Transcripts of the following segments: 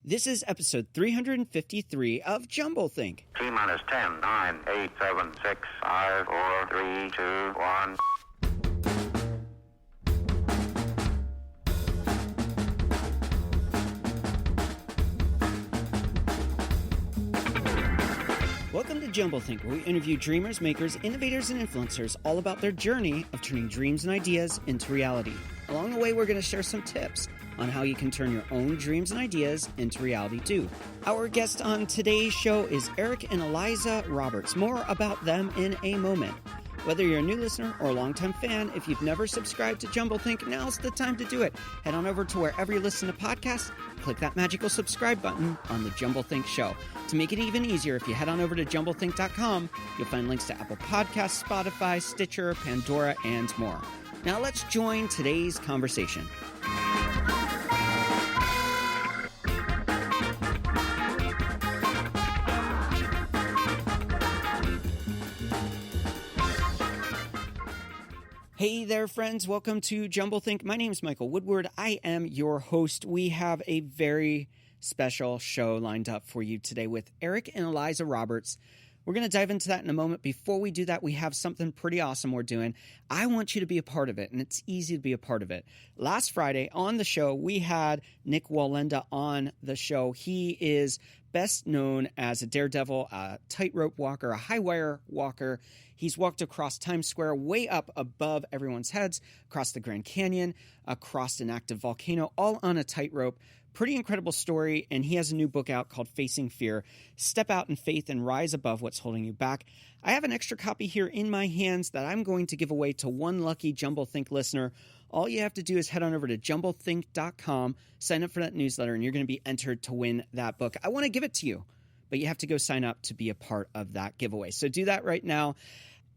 This is episode 353 of Jumblethink. T minus 10, 9, 8, 7, 6, 5, 4, 3, 2, 1. Welcome to Jumblethink, where we interview dreamers, makers, innovators, and influencers all about their journey of turning dreams and ideas into reality. Along the way, we're going to share some tips on how you can turn your own dreams and ideas into reality too. Our guest on today's show is Eric and Eliza Roberts. More about them in a moment. Whether you're a new listener or a longtime fan, if you've never subscribed to Jumblethink, now's the time to do it. Head on over to wherever you listen to podcasts, click that magical subscribe button on the Jumblethink show. To make it even easier, if you head on over to jumblethink.com, you'll find links to Apple Podcasts, Spotify, Stitcher, Pandora, and more. Now let's join today's conversation. Hey there, friends. Welcome to Jumblethink. My name is Michael Woodward. I am your host. We have a very special show lined up for you today with Eric and Eliza Roberts. We're going to dive into that in a moment. Before we do that, we have something pretty awesome we're doing. I want you to be a part of it, and it's easy to be a part of it. Last Friday on the show, we had Nick Wallenda on the show. He is best known as a daredevil, a tightrope walker, a high wire walker. He's walked across Times Square, way up above everyone's heads, across the Grand Canyon, across an active volcano, all on a tightrope. Pretty incredible story, and he has a new book out called Facing Fear. Step out in faith and rise above what's holding you back. I have an extra copy here in my hands that I'm going to give away to one lucky Jumblethink listener. All you have to do is head on over to jumblethink.com, sign up for that newsletter, and you're going to be entered to win that book. I want to give it to you, but you have to go sign up to be a part of that giveaway. So do that right now.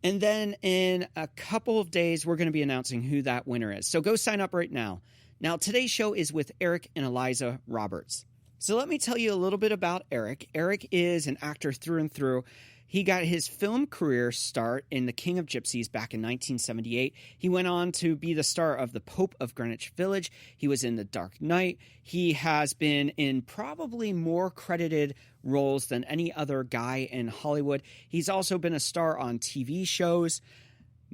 And then in a couple of days, we're going to be announcing who that winner is. So go sign up right now. Now, today's show is with Eric and Eliza Roberts. So let me tell you a little bit about Eric. Eric is an actor through and through. He got his film career start in The King of Gypsies back in 1978. He went on to be the star of The Pope of Greenwich Village. He was in The Dark Knight. He has been in probably more credited roles than any other guy in Hollywood. He's also been a star on TV shows.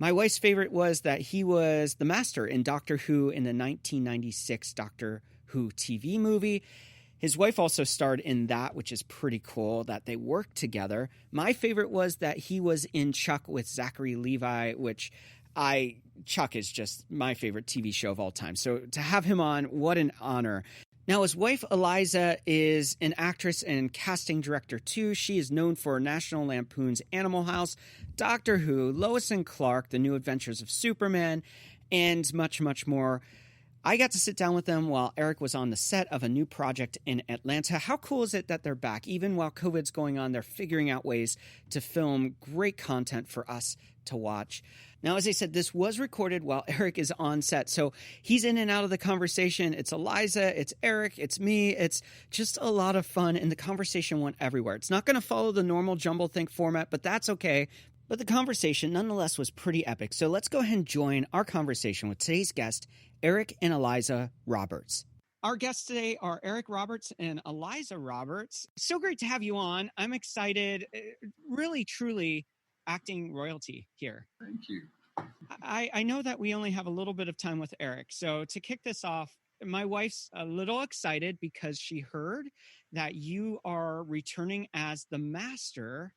My wife's favorite was that he was the master in Doctor Who in the 1996 Doctor Who TV movie. His wife also starred in that, which is pretty cool that they worked together. My favorite was that he was in Chuck with Zachary Levi, which Chuck is just my favorite TV show of all time. So to have him on, what an honor. Now, his wife, Eliza, is an actress and casting director, too. She is known for National Lampoon's Animal House, Doctor Who, Lois and Clark, The New Adventures of Superman, and much, much more. I got to sit down with them while Eric was on the set of a new project in Atlanta. How cool is it that they're back? Even while COVID's going on, they're figuring out ways to film great content for us to watch. Now, as I said, this was recorded while Eric is on set, so he's in and out of the conversation. It's Eliza, it's Eric, it's me. It's just a lot of fun, and the conversation went everywhere. It's not going to follow the normal Jumblethink format, but that's okay. But the conversation, nonetheless, was pretty epic. So let's go ahead and join our conversation with today's guest, Eric and Eliza Roberts. Our guests today are Eric Roberts and Eliza Roberts. So great to have you on. I'm excited. Really, truly acting royalty here. Thank you. I know that we only have a little bit of time with Eric. So to kick this off, my wife's a little excited because she heard that you are returning as the master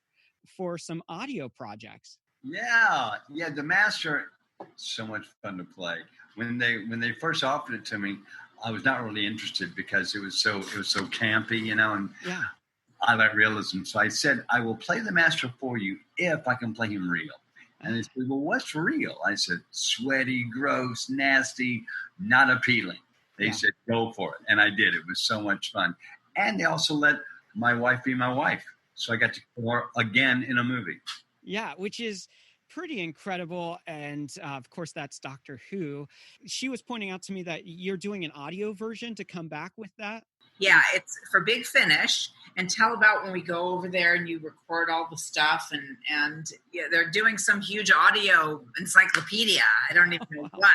for some audio projects. Yeah, the master, so much fun to play. When they first offered it to me, I was not really interested because it was so campy, and yeah. I like realism. So I said, I will play the master for you if I can play him real. And they said, well, what's real? I said, sweaty, gross, nasty, not appealing. They said, go for it. And I did. It was so much fun. And they also let my wife be my wife. So I got to play her again in a movie. Yeah, which is pretty incredible. And of course, that's Doctor Who. She was pointing out to me that you're doing an audio version to come back with that. Yeah, it's for Big Finish. And tell about when we go over there and you record all the stuff. And yeah, they're doing some huge audio encyclopedia. I don't even know what.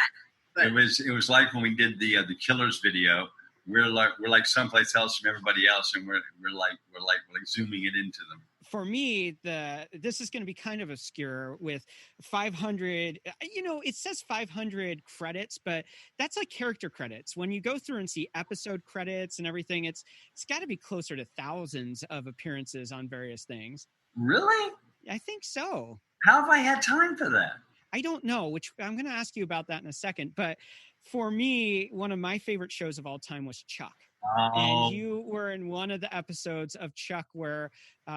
But it was like when we did the Killers video we're like someplace else from everybody else, and we're like zooming it into them. For me, this is going to be kind of obscure with 500. It says 500 credits, but that's like character credits. When you go through and see episode credits and everything, it's got to be closer to thousands of appearances on various things. Really? I think so. How have I had time for that? I don't know, which I'm going to ask you about that in a second. But for me, one of my favorite shows of all time was Chuck. And you were in one of the episodes of Chuck where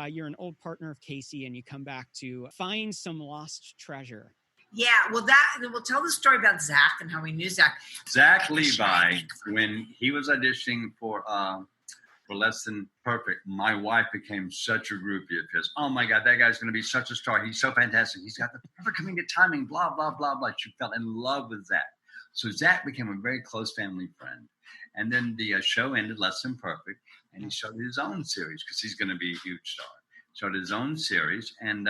you're an old partner of Casey and you come back to find some lost treasure. Yeah, well, we'll tell the story about Zach and how we knew Zach. Zach Levi, when he was auditioning for Less Than Perfect, my wife became such a groupie of his. Oh my God, that guy's going to be such a star. He's so fantastic. He's got the perfect comedic timing, blah, blah, blah, blah. She fell in love with Zach. So Zach became a very close family friend. And then the show ended, Less Than Perfect, and he started his own series because he's going to be a huge star. Started his own series, and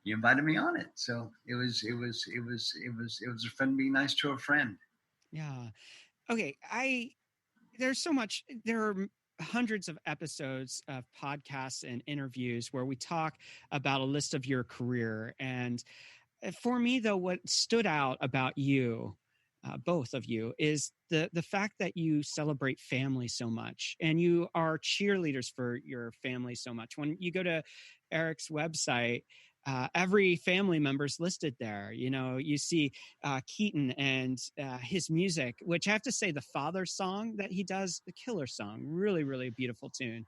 he invited me on it. So it was a fun being nice to a friend. Yeah. Okay. There's so much. There are hundreds of episodes of podcasts and interviews where we talk about a list of your career. And for me, though, what stood out about you, both of you, is the fact that you celebrate family so much and you are cheerleaders for your family so much. When you go to Eric's website, every family member's listed there. You see Keaton and his music, which I have to say, the Father song that he does, the killer song, really, really beautiful tune.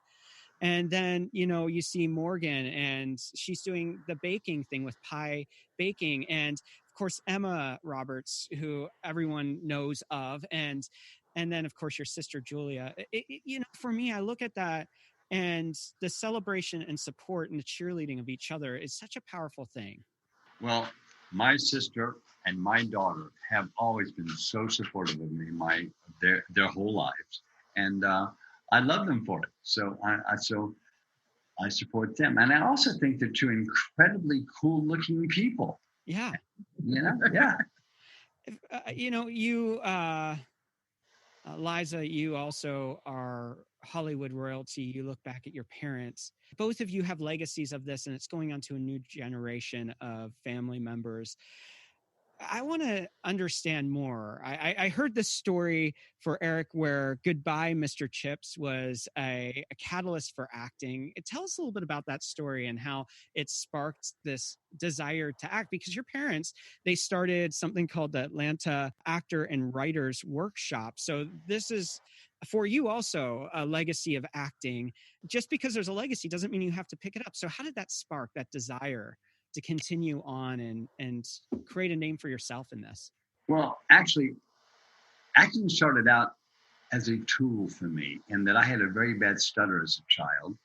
And then, you see Morgan and she's doing the baking thing with pie baking. And of course, Emma Roberts, who everyone knows of. And then, of course, your sister, Julia. For me, I look at that and the celebration and support and the cheerleading of each other is such a powerful thing. Well, my sister and my daughter have always been so supportive of me their whole lives. And I love them for it. So I support them. And I also think they're two incredibly cool looking people. Yeah. Yeah. You, Liza, you also are Hollywood royalty. You look back at your parents. Both of you have legacies of this, and it's going on to a new generation of family members. I want to understand more. I heard this story for Eric where Goodbye, Mr. Chips was a catalyst for acting. Tell us a little bit about that story and how it sparked this desire to act, because your parents, they started something called the Atlanta Actor and Writers Workshop. So this is for you also a legacy of acting. Just because there's a legacy doesn't mean you have to pick it up. So how did that spark that desire to continue on and create a name for yourself in this? Well, actually, acting started out as a tool for me in that I had a very bad stutter as a child.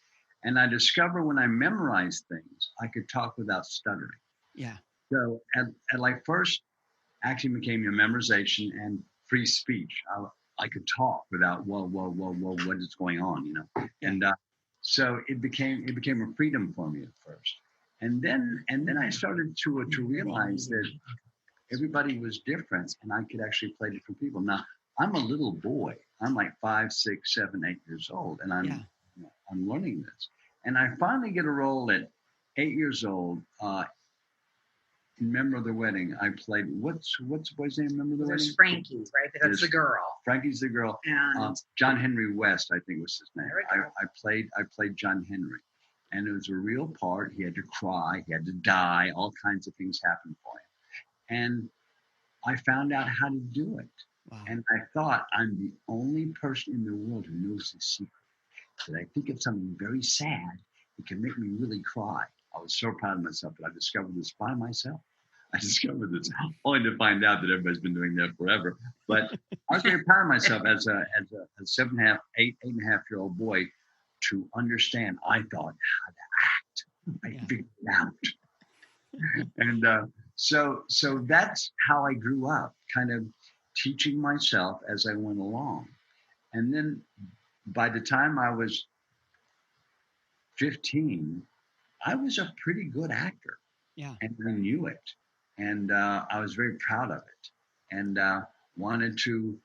And I discovered when I memorized things, I could talk without stuttering. Yeah. So at like first, acting became your memorization and free speech. I could talk without, whoa, what is going on, Yeah. And so it became a freedom for me at first. And then I started to realize that everybody was different and I could actually play different people. Now, I'm a little boy. I'm like 5, 6, 7, 8 years old, and I'm learning this. And I finally get a role at 8 years old. In Member of the Wedding, I played, what's the boy's name in Member of the Wedding? There's Frankie, right? That's the girl. Frankie's the girl. And John Henry West, I think was his name. There we go. I played John Henry. And it was a real part. He had to cry. He had to die. All kinds of things happened for him. And I found out how to do it. Wow. And I thought, I'm the only person in the world who knows this secret. That I think of something very sad, it can make me really cry. I was so proud of myself that I discovered this by myself. I discovered this only to find out that everybody's been doing that forever. But I was very proud of myself as a 7.5, 8.5-year-old boy to understand, I thought, how to act. I figured it out. And so that's how I grew up, kind of teaching myself as I went along. And then by the time I was 15, I was a pretty good actor. Yeah. And I knew it. And I was very proud of it. And wanted to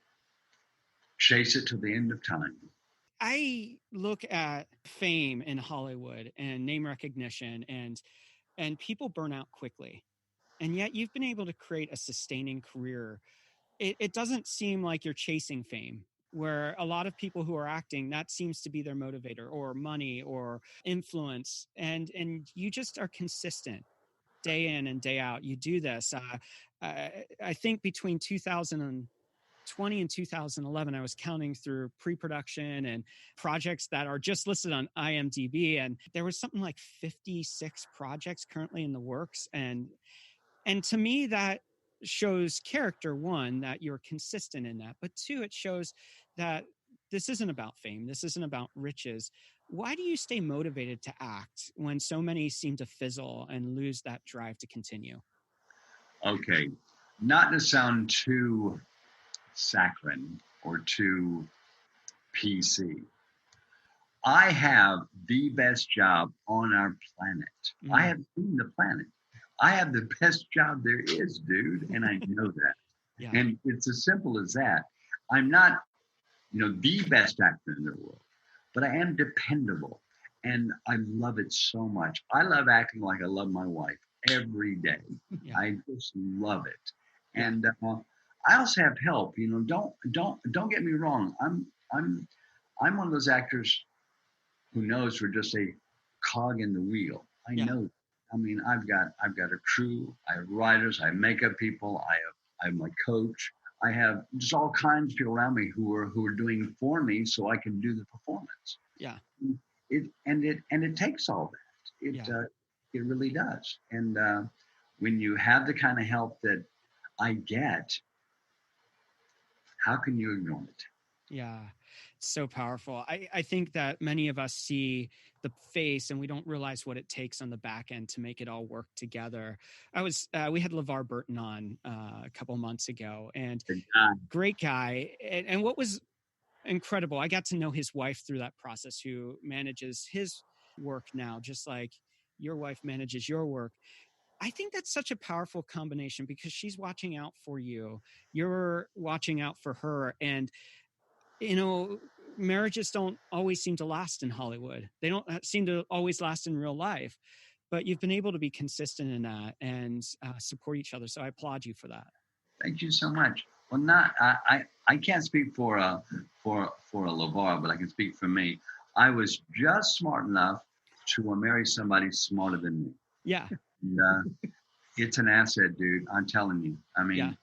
chase it to the end of time. I look at fame in Hollywood and name recognition, and people burn out quickly. And yet you've been able to create a sustaining career. It doesn't seem like you're chasing fame, where a lot of people who are acting, that seems to be their motivator, or money or influence. And you just are consistent day in and day out. You do this. I think between 2020 and 2011, I was counting through pre-production and projects that are just listed on IMDb, and there was something like 56 projects currently in the works. And to me, that shows character, one, that you're consistent in that, but two, it shows that this isn't about fame. This isn't about riches. Why do you stay motivated to act when so many seem to fizzle and lose that drive to continue? Okay, not to sound too saccharine or too PC, I have the best job on our planet. I have seen the planet. I have the best job there is, dude, and I know that. Yeah. And it's as simple as that. I'm not, the best actor in the world, but I am dependable, and I love it so much. I love acting like I love my wife every day. Yeah. I just love it, and I also have help. Don't get me wrong. I'm one of those actors who knows we're just a cog in the wheel. I know. I mean, I've got a crew. I have writers. I have makeup people. I have my coach. I have just all kinds of people around me who are doing for me so I can do the performance. Yeah. It takes all that. It really does. And when you have the kind of help that I get, how can you ignore it? Yeah, it's so powerful. I think that many of us see the face and we don't realize what it takes on the back end to make it all work together. We had LeVar Burton on a couple months ago, and great guy. And what was incredible, I got to know his wife through that process, who manages his work now, just like your wife manages your work. I think that's such a powerful combination, because she's watching out for you. You're watching out for her. And marriages don't always seem to last in Hollywood. They don't seem to always last in real life, but you've been able to be consistent in that and support each other. So I applaud you for that. Thank you so much. Well, I can't speak for a LeVar, but I can speak for me. I was just smart enough to marry somebody smarter than me. Yeah. And, it's an asset, dude. I'm telling you. I mean,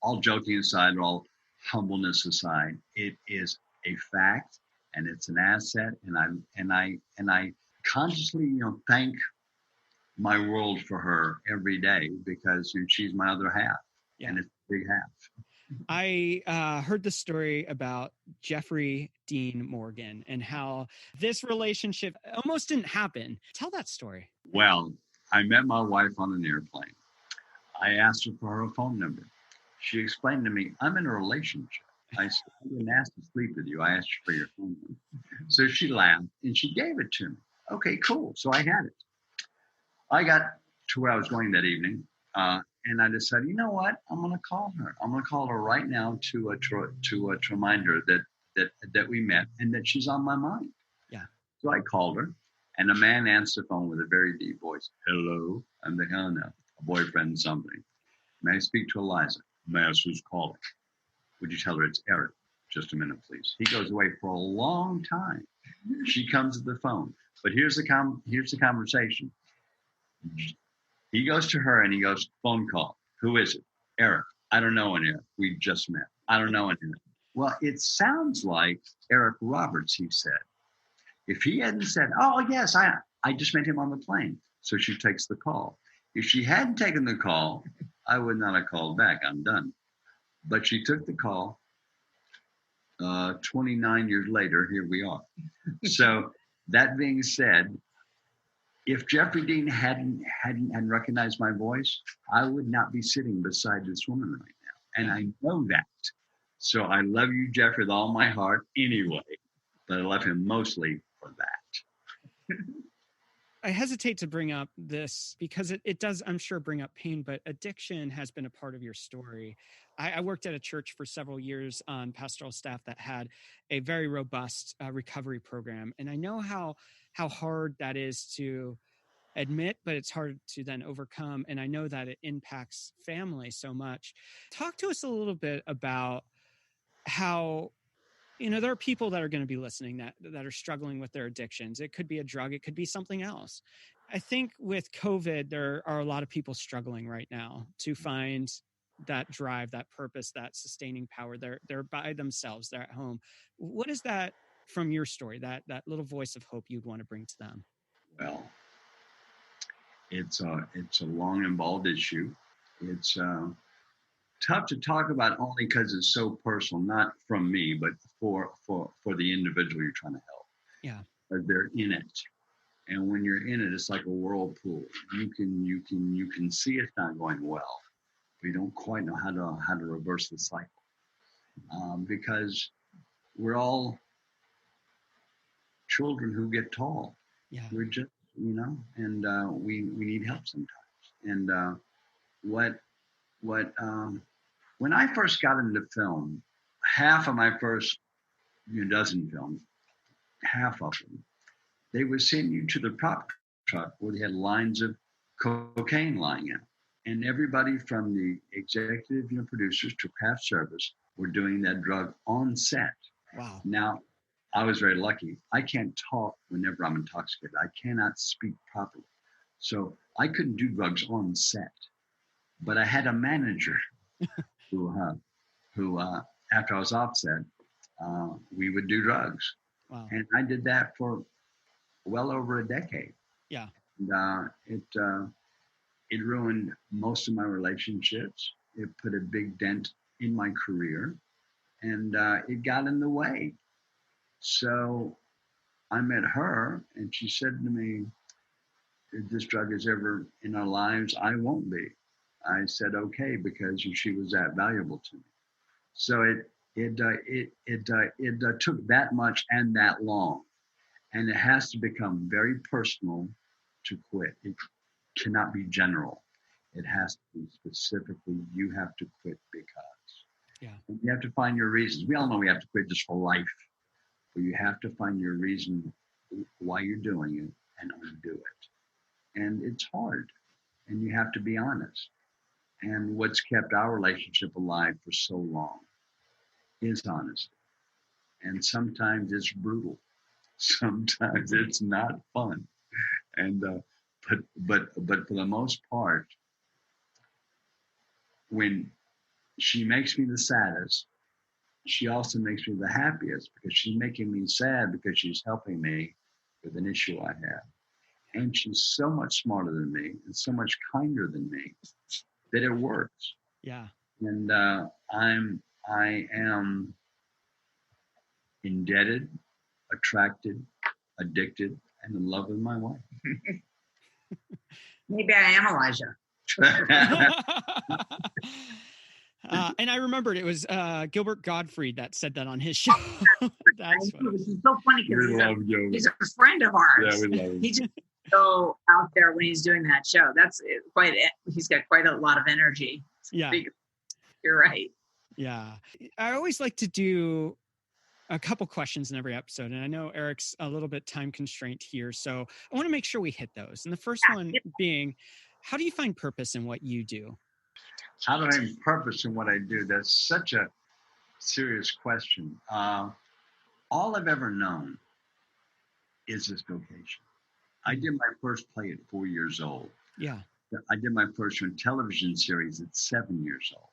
all joking aside, all humbleness aside, it is a fact, and it's an asset, and I consciously thank my world for her every day, because she's my other half, and it's a big half. I heard the story about Jeffrey Dean Morgan and how this relationship almost didn't happen. Tell that story. Well, I met my wife on an airplane. I asked her for her phone number. She explained to me, I'm in a relationship. I said, I didn't ask to sleep with you. I asked you for your phone number. So she laughed and she gave it to me. Okay, cool. So I had it. I got to where I was going that evening, and I decided, you know what? I'm going to call her. I'm going to call her right now to remind her that we met and that she's on my mind. Yeah. So I called her, and a man answered the phone with a very deep voice. Hello. I'm the hell no. A boyfriend, somebody. May I speak to Eliza? May I ask who's calling? Would you tell her it's Eric? Just a minute, please. He goes away for a long time. She comes to the phone. But here's the conversation. He goes to her and he goes, phone call. Who is it? Eric. I don't know an Eric. We just met. I don't know an Eric. Well, it sounds like Eric Roberts, he said. If he hadn't said, oh, yes, I just met him on the plane. So she takes the call. If she hadn't taken the call, I would not have called back. I'm done. But she took the call. 29 years later, here we are. So that being said, if Jeffrey Dean hadn't recognized my voice, I would not be sitting beside this woman right now. And I know that. So I love you, Jeff, with all my heart anyway. But I love him mostly for that. I hesitate to bring up this because it does, I'm sure, bring up pain, but addiction has been a part of your story. I worked at a church for several years on pastoral staff that had a very robust recovery program. And I know how hard that is to admit, but it's hard to then overcome. And I know that it impacts family so much. Talk to us a little bit about how, there are people that are going to be listening that are struggling with their addictions. It could be a drug. It could be something else. I think with COVID, there are a lot of people struggling right now to find that drive, that purpose, that sustaining power. They're by themselves. They're at home. What is that from your story, that little voice of hope you'd want to bring to them? Well, it's a long, involved issue. It's tough to talk about only because it's so personal, not from me, but for the individual you're trying to help. Yeah. They're in it. And when you're in it, it's like a whirlpool. You can see it's not going well, but you don't quite know how to reverse the cycle. Because we're all children who get tall. Yeah. We're just, and we need help sometimes. And when I first got into film, half of my first dozen films, half of them, they would send you to the prop truck where they had lines of cocaine lying out. And everybody from the executive producers to craft service were doing that drug on set. Wow. Now, I was very lucky. I can't talk whenever I'm intoxicated. I cannot speak properly. So I couldn't do drugs on set. But I had a manager who after I was off set, we would do drugs. Wow. And I did that for well over a decade. Yeah. And it ruined most of my relationships. It put a big dent in my career, and it got in the way. So I met her, and she said to me, if this drug is ever in our lives, I won't be. I said, okay, because she was that valuable to me. So it took that much and that long. And it has to become very personal to quit. It cannot be general. It has to be specifically, you have to quit because. Yeah. And you have to find your reasons. We all know we have to quit just for life. But you have to find your reason why you're doing it and undo it. And it's hard. And you have to be honest. And what's kept our relationship alive for so long is honesty. And sometimes it's brutal. Sometimes it's not fun. And but for the most part, when she makes me the saddest, she also makes me the happiest, because she's making me sad because she's helping me with an issue I have. And she's so much smarter than me and so much kinder than me that it works. Yeah. And I am indebted, attracted, addicted, and in love with my wife. Maybe I am Elijah. And I remembered it was Gilbert Gottfried that said that on his show. That's funny. This is so funny because he's a friend of ours. Yeah, we love him. He's just so out there when he's doing that show. He's got quite a lot of energy. Yeah. You're right. Yeah. I always like to do a couple questions in every episode. And I know Eric's a little bit time constrained here, so I want to make sure we hit those. And the first one being, how do you find purpose in what you do? How do I find purpose in what I do? That's such a serious question. All I've ever known is this vocation. I did my first play at 4 years old. Yeah. I did my first television series at 7 years old.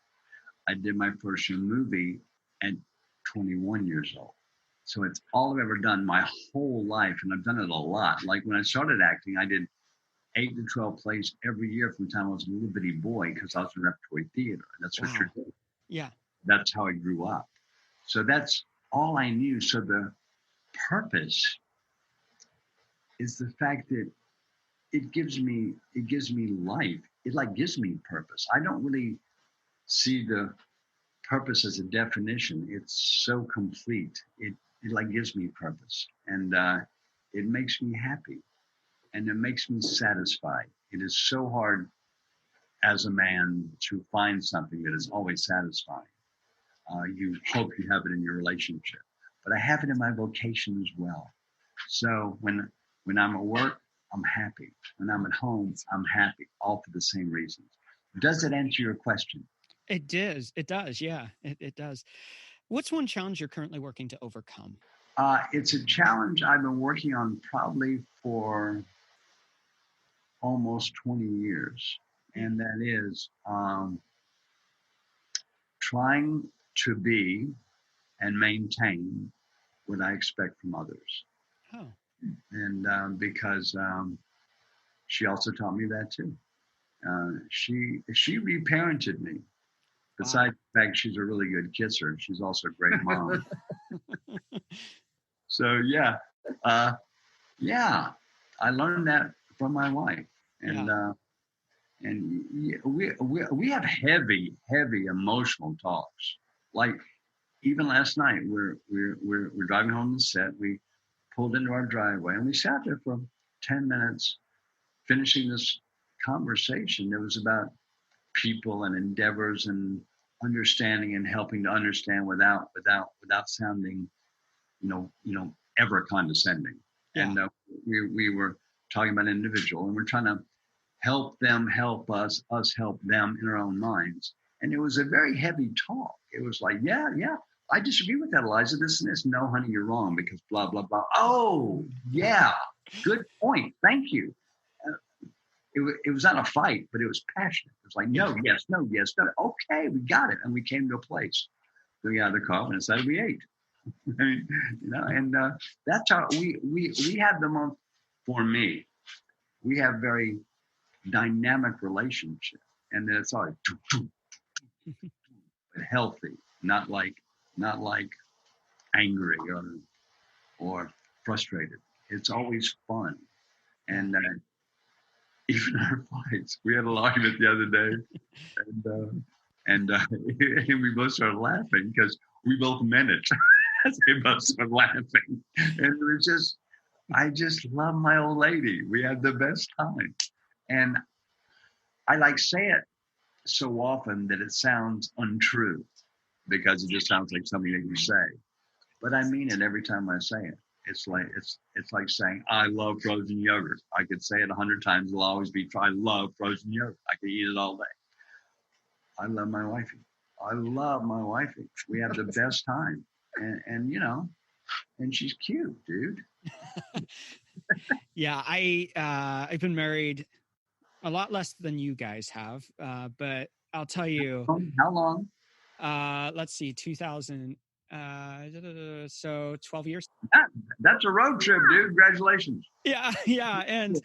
I did my first movie at 21 years old. So it's all I've ever done my whole life, and I've done it a lot. Like when I started acting, I did 8 to 12 plays every year from the time I was a little bitty boy, because I was in repertory theater. That's what you're doing. Yeah. That's how I grew up. So that's all I knew. So the purpose is the fact that it gives me life. It like gives me purpose. I don't really see the purpose as a definition. It's so complete. It like gives me purpose, and it makes me happy. and it makes me satisfied. It is so hard as a man to find something that is always satisfying. You hope you have it in your relationship, but I have it in my vocation as well. So when I'm at work, I'm happy. When I'm at home, I'm happy, all for the same reasons. Does it answer your question? It does. It does. Yeah, it does. What's one challenge you're currently working to overcome? It's a challenge I've been working on probably for almost 20 years. And that is trying to be and maintain what I expect from others. Oh. And because she also taught me that too. She reparented me. Besides the fact she's a really good kisser, she's also a great mom. So yeah, I learned that from my wife, and we have heavy emotional talks. Like even last night, we're driving home the set. We pulled into our driveway and we sat there for 10 minutes, finishing this conversation. It was about people and endeavors and understanding and helping to understand without sounding, ever condescending. Yeah. And we were talking about an individual, and we're trying to help them help us help them in our own minds. And it was a very heavy talk. It was like, yeah, I disagree with that, Eliza. This and this. No, honey, you're wrong because blah, blah, blah. Oh, yeah, good point. Thank you. It was not a fight, but it was passionate. It was like, no, yes, no, yes, no. Okay, we got it. And we came to a place. So we got out of the car and decided we ate. And that's how we have the most, for me, we have very dynamic relationship. And then it's always healthy, not like angry or frustrated. It's always fun. And even our fights, we had a argument the other day, and we both started laughing because we both meant it. They both started laughing, and it was just, I just love my old lady. We had the best time, and I say it so often that it sounds untrue because it just sounds like something that you say, but I mean it every time I say it. It's like saying, I love frozen yogurt. I could say it 100 times. It'll always be, I love frozen yogurt. I could eat it all day. I love my wifey. We have the best time. And and she's cute, dude. Yeah, I've been married a lot less than you guys have. But I'll tell you. How long? Let's see, 2000. So 12 years. That's a road trip, dude. Congratulations. Yeah. And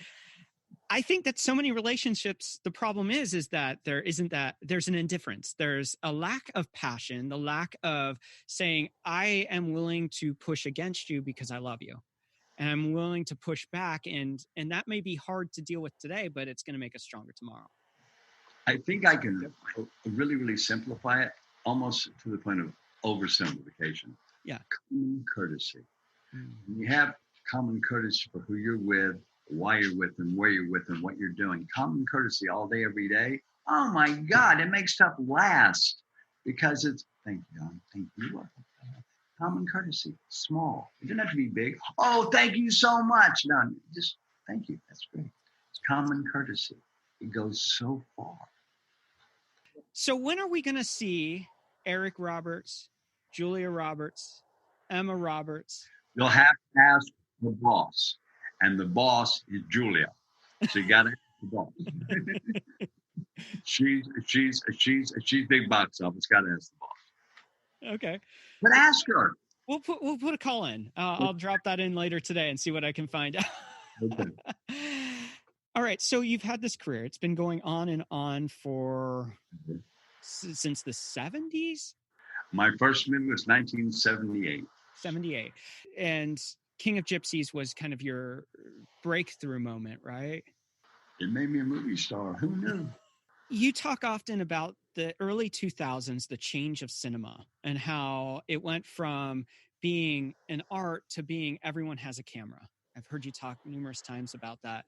I think that so many relationships, the problem is that there's an indifference. There's a lack of passion, the lack of saying, I am willing to push against you because I love you. And I'm willing to push back. And that may be hard to deal with today, but it's going to make us stronger tomorrow. I think I can really, really simplify it almost to the point of oversimplification. Yeah. Common courtesy. When you have common courtesy for who you're with, why you're with them, where you're with them, what you're doing. Common courtesy all day, every day. Oh my God, it makes stuff last because it's, thank you, Don. Thank you. Common courtesy, small. It doesn't have to be big. Oh, thank you so much. No, just thank you. That's great. It's common courtesy. It goes so far. So when are we going to see Eric Roberts, Julia Roberts, Emma Roberts? You'll have to ask the boss, and the boss is Julia. So you got to ask the boss. she's big box office. Got to ask the boss. Okay, but ask her. We'll put a call in. I'll drop that in later today and see what I can find out. Okay. All right. So you've had this career. It's been going on and on for since the 70s. My first movie was 1978. 78. And King of Gypsies was kind of your breakthrough moment, right? It made me a movie star. Who knew? You talk often about the early 2000s, the change of cinema, and how it went from being an art to being everyone has a camera. I've heard you talk numerous times about that.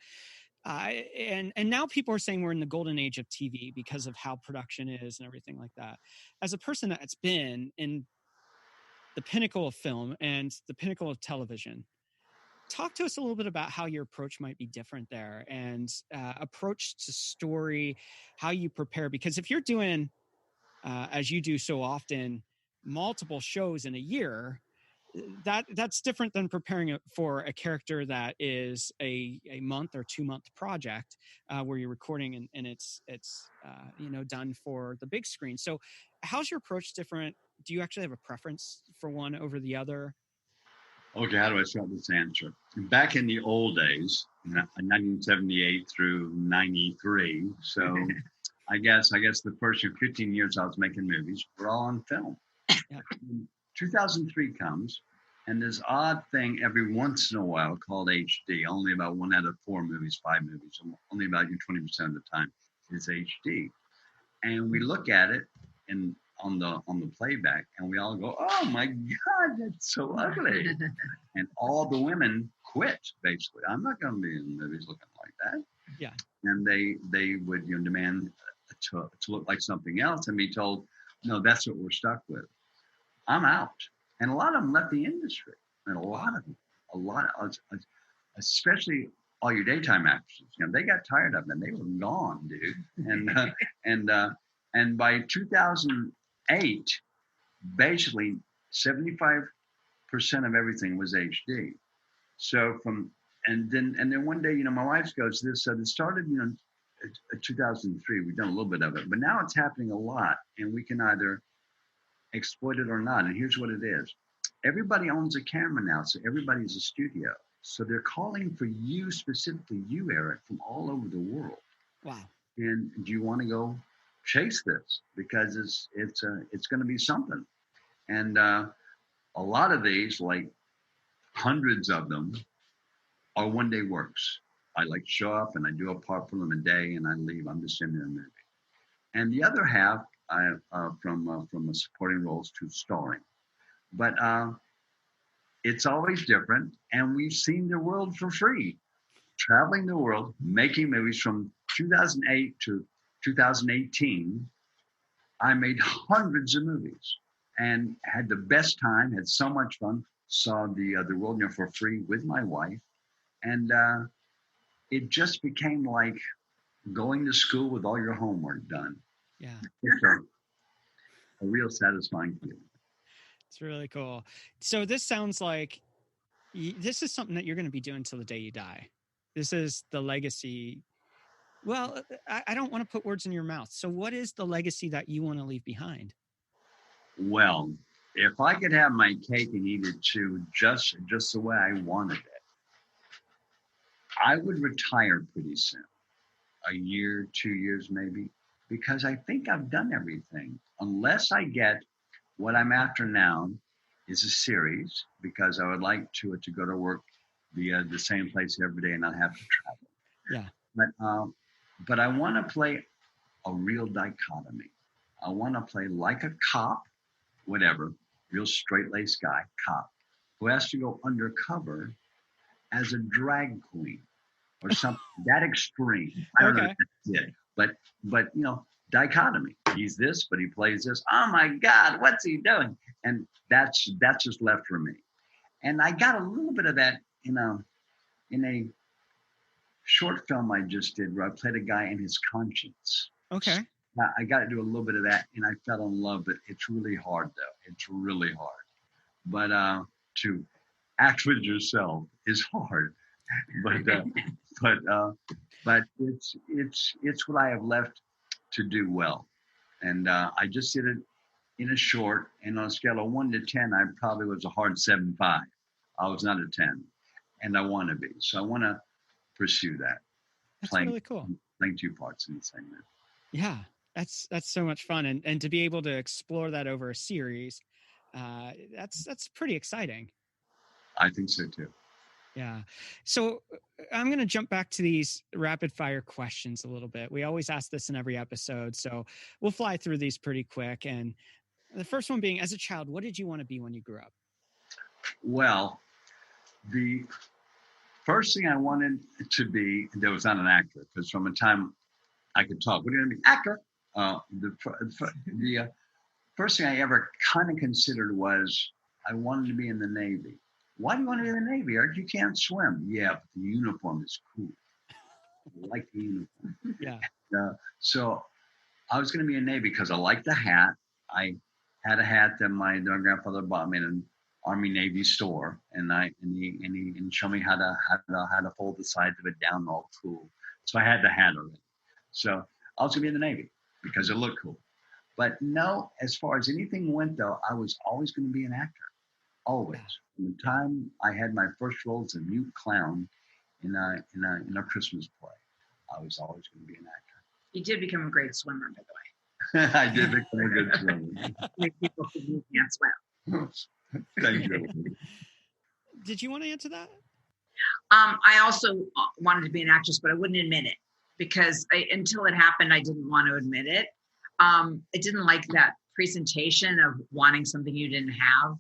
And now people are saying we're in the golden age of TV because of how production is and everything like that. As a person that's been in the pinnacle of film and the pinnacle of television, talk to us a little bit about how your approach might be different there, and approach to story, how you prepare. Because if you're doing, as you do so often, multiple shows in a year, that's different than preparing it for a character that is a month or 2 month project, where you're recording and it's done for the big screen. So how's your approach different? Do you actually have a preference for one over the other? Okay, how do I start this answer? Back in the old days, 1978 through 93, so I guess the first 15 years I was making movies were all on film. Yeah. 2003 comes, and this odd thing every once in a while called HD. Only about 1 out of 4 movies, 5 movies, only about 20% of the time is HD. And we look at it on the playback, and we all go, "Oh my God, that's so ugly!" And all the women quit. Basically, I'm not going to be in movies looking like that. Yeah. And they would demand to look like something else and be told, "No, that's what we're stuck with." I'm out. And a lot of them left the industry. And a lot of them, especially all your daytime actresses, they got tired of them. They were gone, dude. And by 2008, basically 75% of everything was HD. So and then one day, my wife goes, this started, in 2003. We've done a little bit of it, but now it's happening a lot, and we can either exploit it or not. And here's what it is. Everybody owns a camera now, so everybody's a studio. So they're calling for you, specifically you, Eric, from all over the world. Wow. And do you want to go chase this? Because it's going to be something. And a lot of these, like hundreds of them, are one-day works. I show up and I do a part for them a day and I leave. I'm just in a movie. And the other half, from supporting roles to starring. But it's always different, and we've seen the world for free, traveling the world, making movies from 2008 to 2018. I made hundreds of movies and had the best time, had so much fun, saw the world for free with my wife, and it just became like going to school with all your homework done. Yeah. It's a real satisfying feeling. It's really cool. So this sounds like this is something that you're going to be doing till the day you die. This is the legacy. Well, I don't want to put words in your mouth. So what is the legacy that you want to leave behind? Well, if I could have my cake and eat it too, just the way I wanted it, I would retire pretty soon. A year, 2 years maybe, because I think I've done everything. Unless I get what I'm after now is a series, because I would like to go to work the same place every day and not have to travel. Yeah. But I want to play a real dichotomy. I want to play like a cop, whatever, real straight-laced guy, cop, who has to go undercover as a drag queen or something that extreme. I don't know if that's it. But dichotomy. He's this, but he plays this. Oh my God, what's he doing? And that's just left for me. And I got a little bit of that in a short film I just did where I played a guy in his conscience. Okay. I got to do a little bit of that, and I fell in love. But it's really hard, though. It's really hard. But to act with yourself is hard. But it's what I have left to do well. And I just did it in a short, and on a scale of 1 to 10, I probably was a hard 7.5. I was not a 10, and I want to be. So I want to pursue that. That's really cool. Playing 2 parts in the same movie. Yeah, that's so much fun, and to be able to explore that over a series, that's pretty exciting. I think so too. Yeah. So I'm going to jump back to these rapid fire questions a little bit. We always ask this in every episode, so we'll fly through these pretty quick. And the first one being, as a child, what did you want to be when you grew up? Well, First thing I wanted to be, there was not an actor, because from the time I could talk, what are you going to be? Actor. The first thing I ever kind of considered was I wanted to be in the Navy. Why do you want to be in the Navy, Eric? You can't swim. Yeah, but the uniform is cool. I like the uniform. Yeah. So I was going to be in the Navy because I liked the hat. I had a hat that my grandfather bought me in an Army Navy store, and he showed me how to fold the sides of it down all cool. So I had the hat already. So I was going to be in the Navy because it looked cool. But no, as far as anything went, though, I was always going to be an actor. Always. From the time I had my first role as a mute clown in a Christmas play, I was always going to be an actor. You did become a great swimmer, by the way. I did become a good swimmer. Like people who can't swim. Thank you. Did you want to answer that? I also wanted to be an actress, but I wouldn't admit it because until it happened, I didn't want to admit it. I didn't like that presentation of wanting something you didn't have.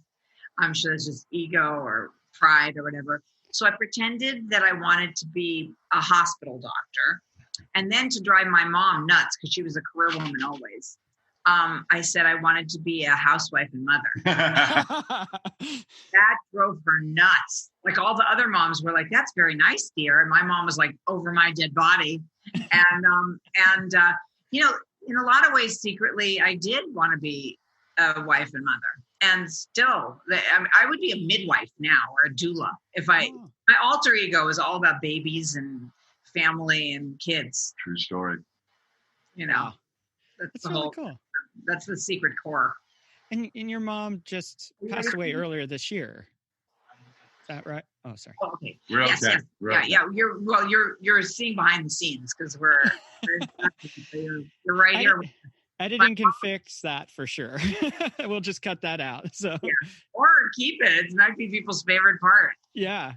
I'm sure it's just ego or pride or whatever. So I pretended that I wanted to be a hospital doctor. And then to drive my mom nuts, because she was a career woman always, I said I wanted to be a housewife and mother. That drove her nuts. Like all the other moms were like, "That's very nice, dear." And my mom was like, "Over my dead body." And you know, in a lot of ways, secretly, I did want to be a wife and mother. And still, I would be a midwife now or a doula. My alter ego is all about babies and family and kids. True story. You know, that's really cool. That's the secret core. And your mom just passed away earlier this year. Is that right? Oh, sorry. Oh, okay. We're yes, okay. yes. We're yeah, okay. yeah. You're seeing behind the scenes because you're right here. Editing can fix that for sure. We'll just cut that out. So or keep it. It might be people's favorite part. Yeah.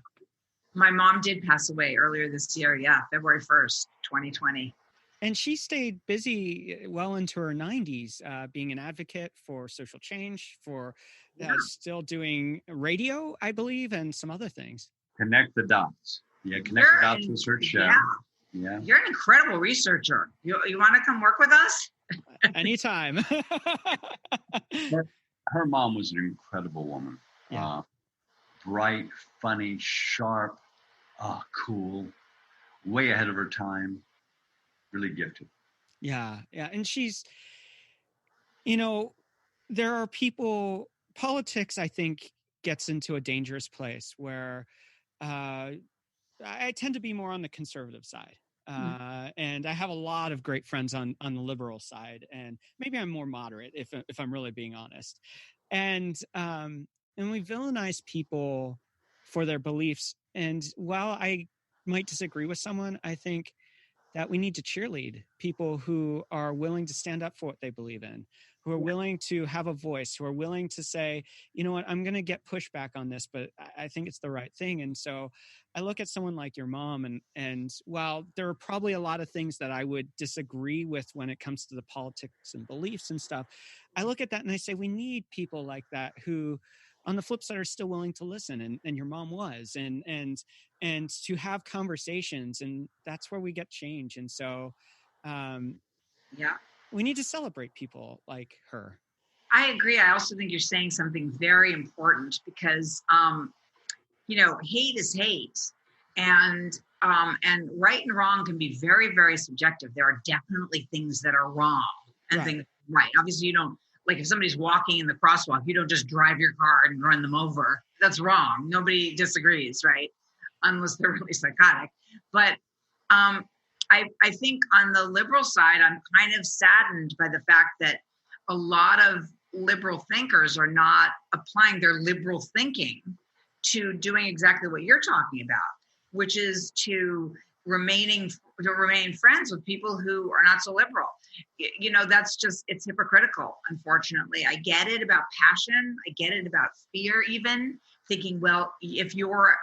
My mom did pass away earlier this year. Yeah, February 1st, 2020. And she stayed busy well into her 90s, being an advocate for social change, for still doing radio, I believe, and some other things. Connect the dots. Yeah, connect the dots with her show. Yeah. You're an incredible researcher. You want to come work with us? Anytime. Her mom was an incredible woman. Yeah. Bright, funny, sharp, cool, way ahead of her time. Really gifted. Yeah. And she's, there are people, politics, I think, gets into a dangerous place where I tend to be more on the conservative side. And I have a lot of great friends on the liberal side, and maybe I'm more moderate if I'm really being honest. And we villainize people for their beliefs. And while I might disagree with someone, I think that we need to cheerlead people who are willing to stand up for what they believe in, who are willing to have a voice, who are willing to say, you know what, I'm going to get pushback on this, but I think it's the right thing. And so I look at someone like your mom, and while there are probably a lot of things that I would disagree with when it comes to the politics and beliefs and stuff, I look at that and I say, we need people like that who, on the flip side, are still willing to listen, and your mom was, and to have conversations, and that's where we get change. And so, we need to celebrate people like her. I agree. I also think you're saying something very important because, hate is hate, and right and wrong can be very, very subjective. There are definitely things that are wrong and things right. Obviously, you don't. Like if somebody's walking in the crosswalk, you don't just drive your car and run them over. That's wrong. Nobody disagrees, right? Unless they're really psychotic. But I think on the liberal side, I'm kind of saddened by the fact that a lot of liberal thinkers are not applying their liberal thinking to doing exactly what you're talking about, which is to remain friends with people who are not so liberal. That's just, it's hypocritical, unfortunately. I get it about passion. I get it about fear, even thinking, well, if your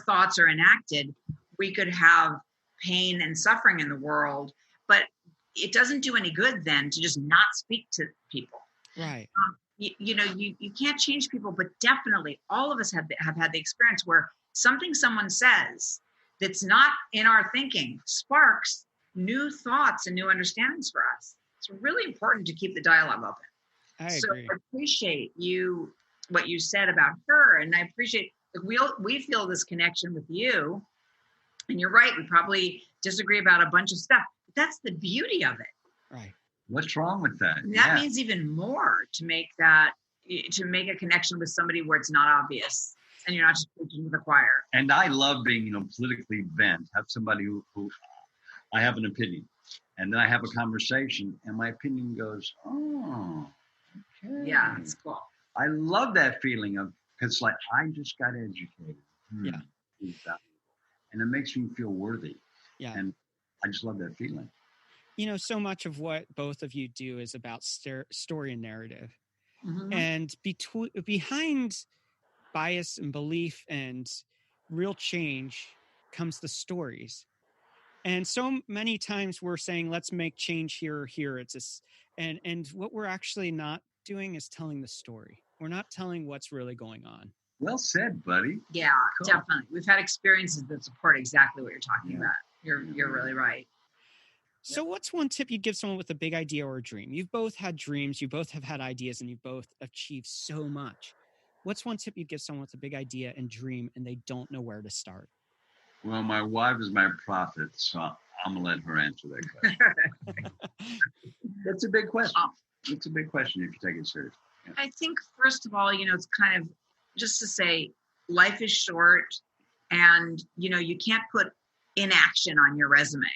thoughts are enacted, we could have pain and suffering in the world, but it doesn't do any good then to just not speak to people. Right. You can't change people, but definitely all of us have had the experience where something someone says that's not in our thinking sparks new thoughts and new understandings for us. It's really important to keep the dialogue open. I So agree. I appreciate what you said about her, and I appreciate we feel this connection with you. And you're right, we probably disagree about a bunch of stuff. But that's the beauty of it. Right. What's wrong with that? And that means even more to make a connection with somebody where it's not obvious and you're not just preaching to the choir. And I love being, politically bent. Have somebody who I have an opinion, and then I have a conversation, and my opinion goes, oh, okay. Yeah, it's cool. I love that feeling of, because like I just got educated. Yeah. And it makes me feel worthy. Yeah. And I just love that feeling. So much of what both of you do is about story and narrative. Mm-hmm. And behind bias and belief and real change comes the stories. And so many times we're saying, let's make change here or here. And what we're actually not doing is telling the story. We're not telling what's really going on. Well said, buddy. Yeah, Cool. definitely. We've had experiences that support exactly what you're talking about. You're really right. So what's one tip you'd give someone with a big idea or a dream? You've both had dreams, you both have had ideas, and you've both achieved so much. What's one tip you'd give someone with a big idea and dream and they don't know where to start? Well, my wife is my prophet, so I'm going to let her answer that question. That's a big question. It's a big question if you take it seriously. Yeah. I think, first of all, it's kind of just to say life is short and, you can't put inaction on your resume.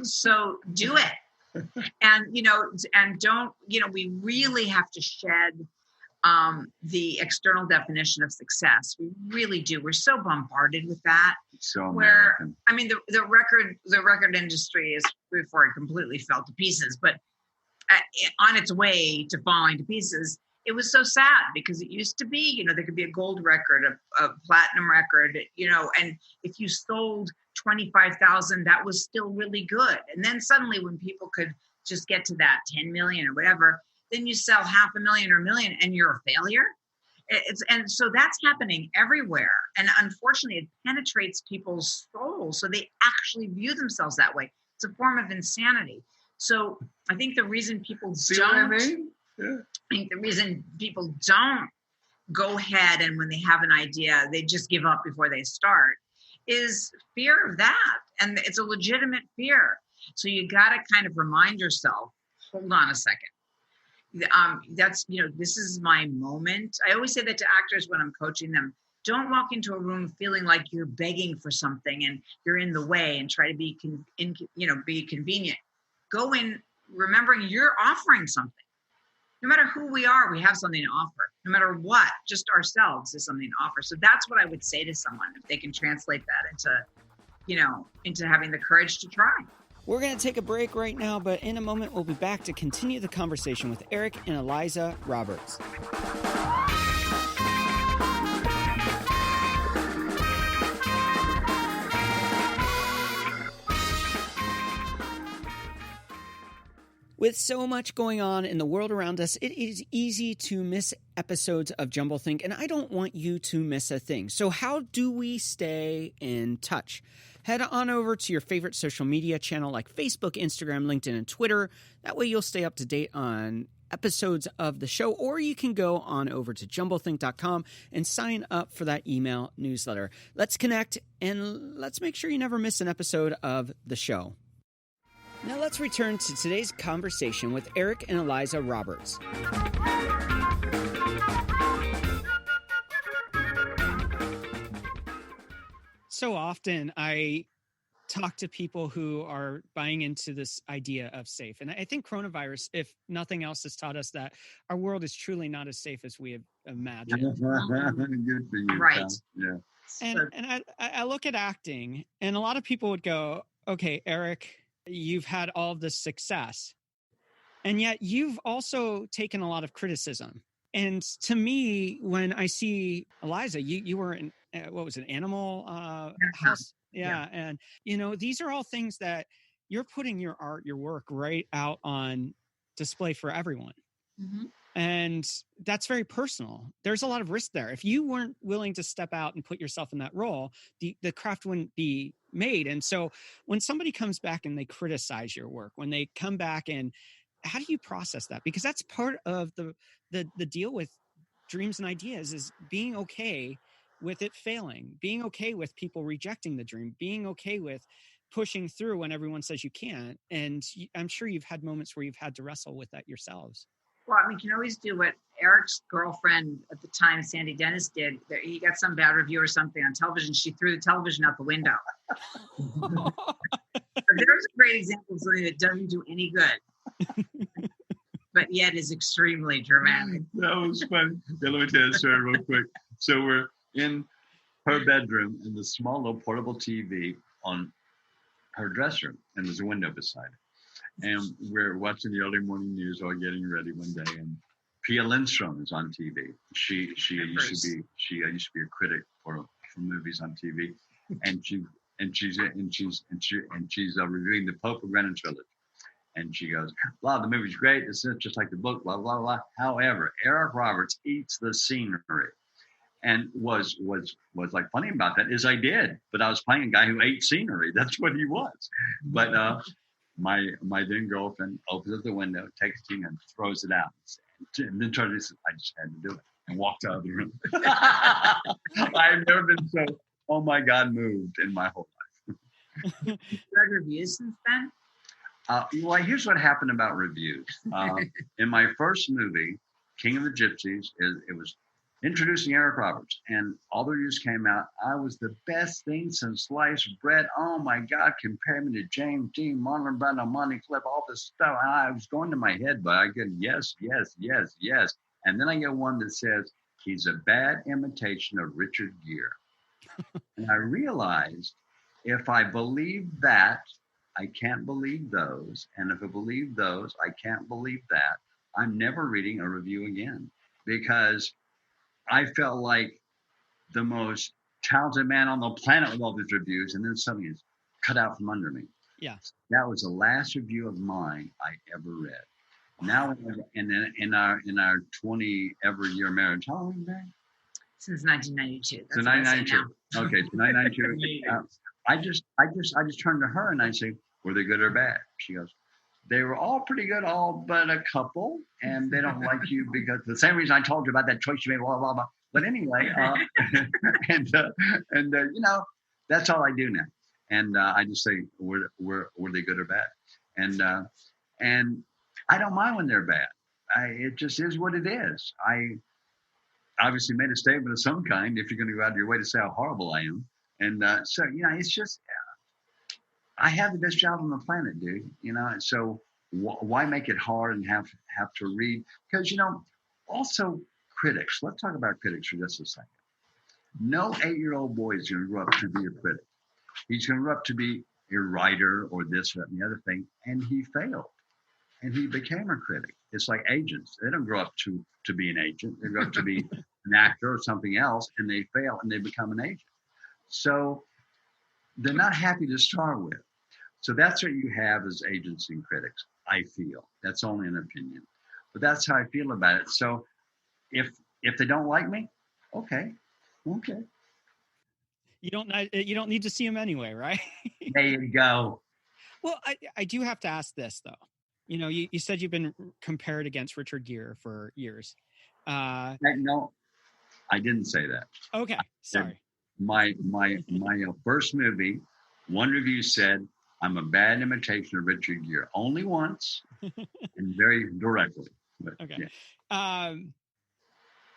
So do it. And don't, we really have to shed the external definition of success. We really do. We're so bombarded with that. So American. The record industry is before it completely fell to pieces, but on its way to falling to pieces, it was so sad because it used to be, there could be a gold record, a platinum record, and if you sold 25,000, that was still really good. And then suddenly when people could just get to that 10 million or whatever, then you sell 500,000 or a million and you're a failure. And so that's happening everywhere. And unfortunately, it penetrates people's souls. So they actually view themselves that way. It's a form of insanity. So I think the reason people don't go ahead and when they have an idea, they just give up before they start is fear of that. And it's a legitimate fear. So you got to kind of remind yourself, hold on a second. This is my moment. I always say that to actors when I'm coaching them. Don't walk into a room feeling like you're begging for something and you're in the way and try to be convenient. Go in remembering you're offering something. No matter who we are, we have something to offer. No matter what, just ourselves is something to offer. So that's what I would say to someone if they can translate that into having the courage to try. We're going to take a break right now, but in a moment, we'll be back to continue the conversation with Eric and Eliza Roberts. With so much going on in the world around us, it is easy to miss episodes of Jumblethink, and I don't want you to miss a thing. So how do we stay in touch? Head on over to your favorite social media channel like Facebook, Instagram, LinkedIn, and Twitter. That way you'll stay up to date on episodes of the show, or you can go on over to jumblethink.com and sign up for that email newsletter. Let's connect, and let's make sure you never miss an episode of the show. Now let's return to today's conversation with Eric and Eliza Roberts. So often I talk to people who are buying into this idea of safe. And I think coronavirus, if nothing else, has taught us that our world is truly not as safe as we have imagined. Good for you, right. Tom. Yeah. And I look at acting, and a lot of people would go, okay, Eric, you've had all this success, and yet you've also taken a lot of criticism. And to me, when I see Eliza, you were in, what was it, Animal House? Yeah. And, these are all things that you're putting your art, your work right out on display for everyone. Mm-hmm. And that's very personal. There's a lot of risk there. If you weren't willing to step out and put yourself in that role, the craft wouldn't be made. And so when somebody comes back and they criticize your work, when they come back, and how do you process that? Because that's part of the deal with dreams and ideas, is being okay with it failing, being okay with people rejecting the dream, being okay with pushing through when everyone says you can't. And I'm sure you've had moments where you've had to wrestle with that yourselves. Well, I mean, you can always do what Eric's girlfriend at the time, Sandy Dennis, did. He got some bad review or something on television. She threw the television out the window. There's a great example of something that doesn't do any good, but yet is extremely dramatic. That was funny. Yeah, let me tell you a story real quick. So we're in her bedroom, and the small little portable TV on her dresser, and there's a window beside it. And we're watching the early morning news or getting ready one day, and Pia Lindstrom is on TV. She used to be a critic for movies on TV, and she's reviewing The Pope of Greenwich Village. And she goes, "Wow, the movie's great. It's just like the book, blah blah blah." However, Eric Roberts eats the scenery. And was like funny about that is I did, but I was playing a guy who ate scenery. That's what he was. But my then girlfriend opens up the window, takes it and throws it out, and then I just had to do it and walked out of the room. I've never been so, oh my God, moved in my whole life. You read reviews since then? Well, here's what happened about reviews. In my first movie, King of the Gypsies, it was introducing Eric Roberts, and all the reviews came out. I was the best thing since sliced bread. Oh my God, compare me to James Dean, Marlon Brando, Monty Cliff, all this stuff. I was going to my head, but I get yes. And then I get one that says, he's a bad imitation of Richard Gere. And I realized if I believe that, I can't believe those. And if I believe those, I can't believe that. I'm never reading a review again, because I felt like the most talented man on the planet with all these reviews, and then something is cut out from under me. Yeah. That was the last review of mine I ever read. Now, in our 20 every year marriage, how long have we been married? Since 1992. Since 1992. Okay, so 1992. I just turned to her and I say, were they good or bad? She goes, they were all pretty good, all but a couple, and they don't like you because the same reason I told you about that choice you made, blah blah blah. But anyway, and you know, that's all I do now, and I just say, were they good or bad? And I don't mind when they're bad. It just is what it is. I obviously made a statement of some kind if you're going to go out of your way to say how horrible I am, and so you know, it's just. I have the best job on the planet, dude. You know, so why make it hard and have to read? Because, you know, also critics. Let's talk about critics for just a second. No 8-year-old boy is going to grow up to be a critic. He's going to grow up to be a writer or this or that and the other thing. And he failed. And he became a critic. It's like agents. They don't grow up to be an agent. They grow up to be an actor or something else, and they fail and they become an agent. So they're not happy to start with. So that's what you have as agents and critics, I feel. That's only an opinion. But that's how I feel about it. So if they don't like me, okay. You don't need to see them anyway, right? There you go. Well, I do have to ask this, though. You know, you said you've been compared against Richard Gere for years. No, I didn't say that. Okay, sorry. My first movie, one review said, I'm a bad imitation of Richard Gere. Only once and very directly. But, okay. Yeah.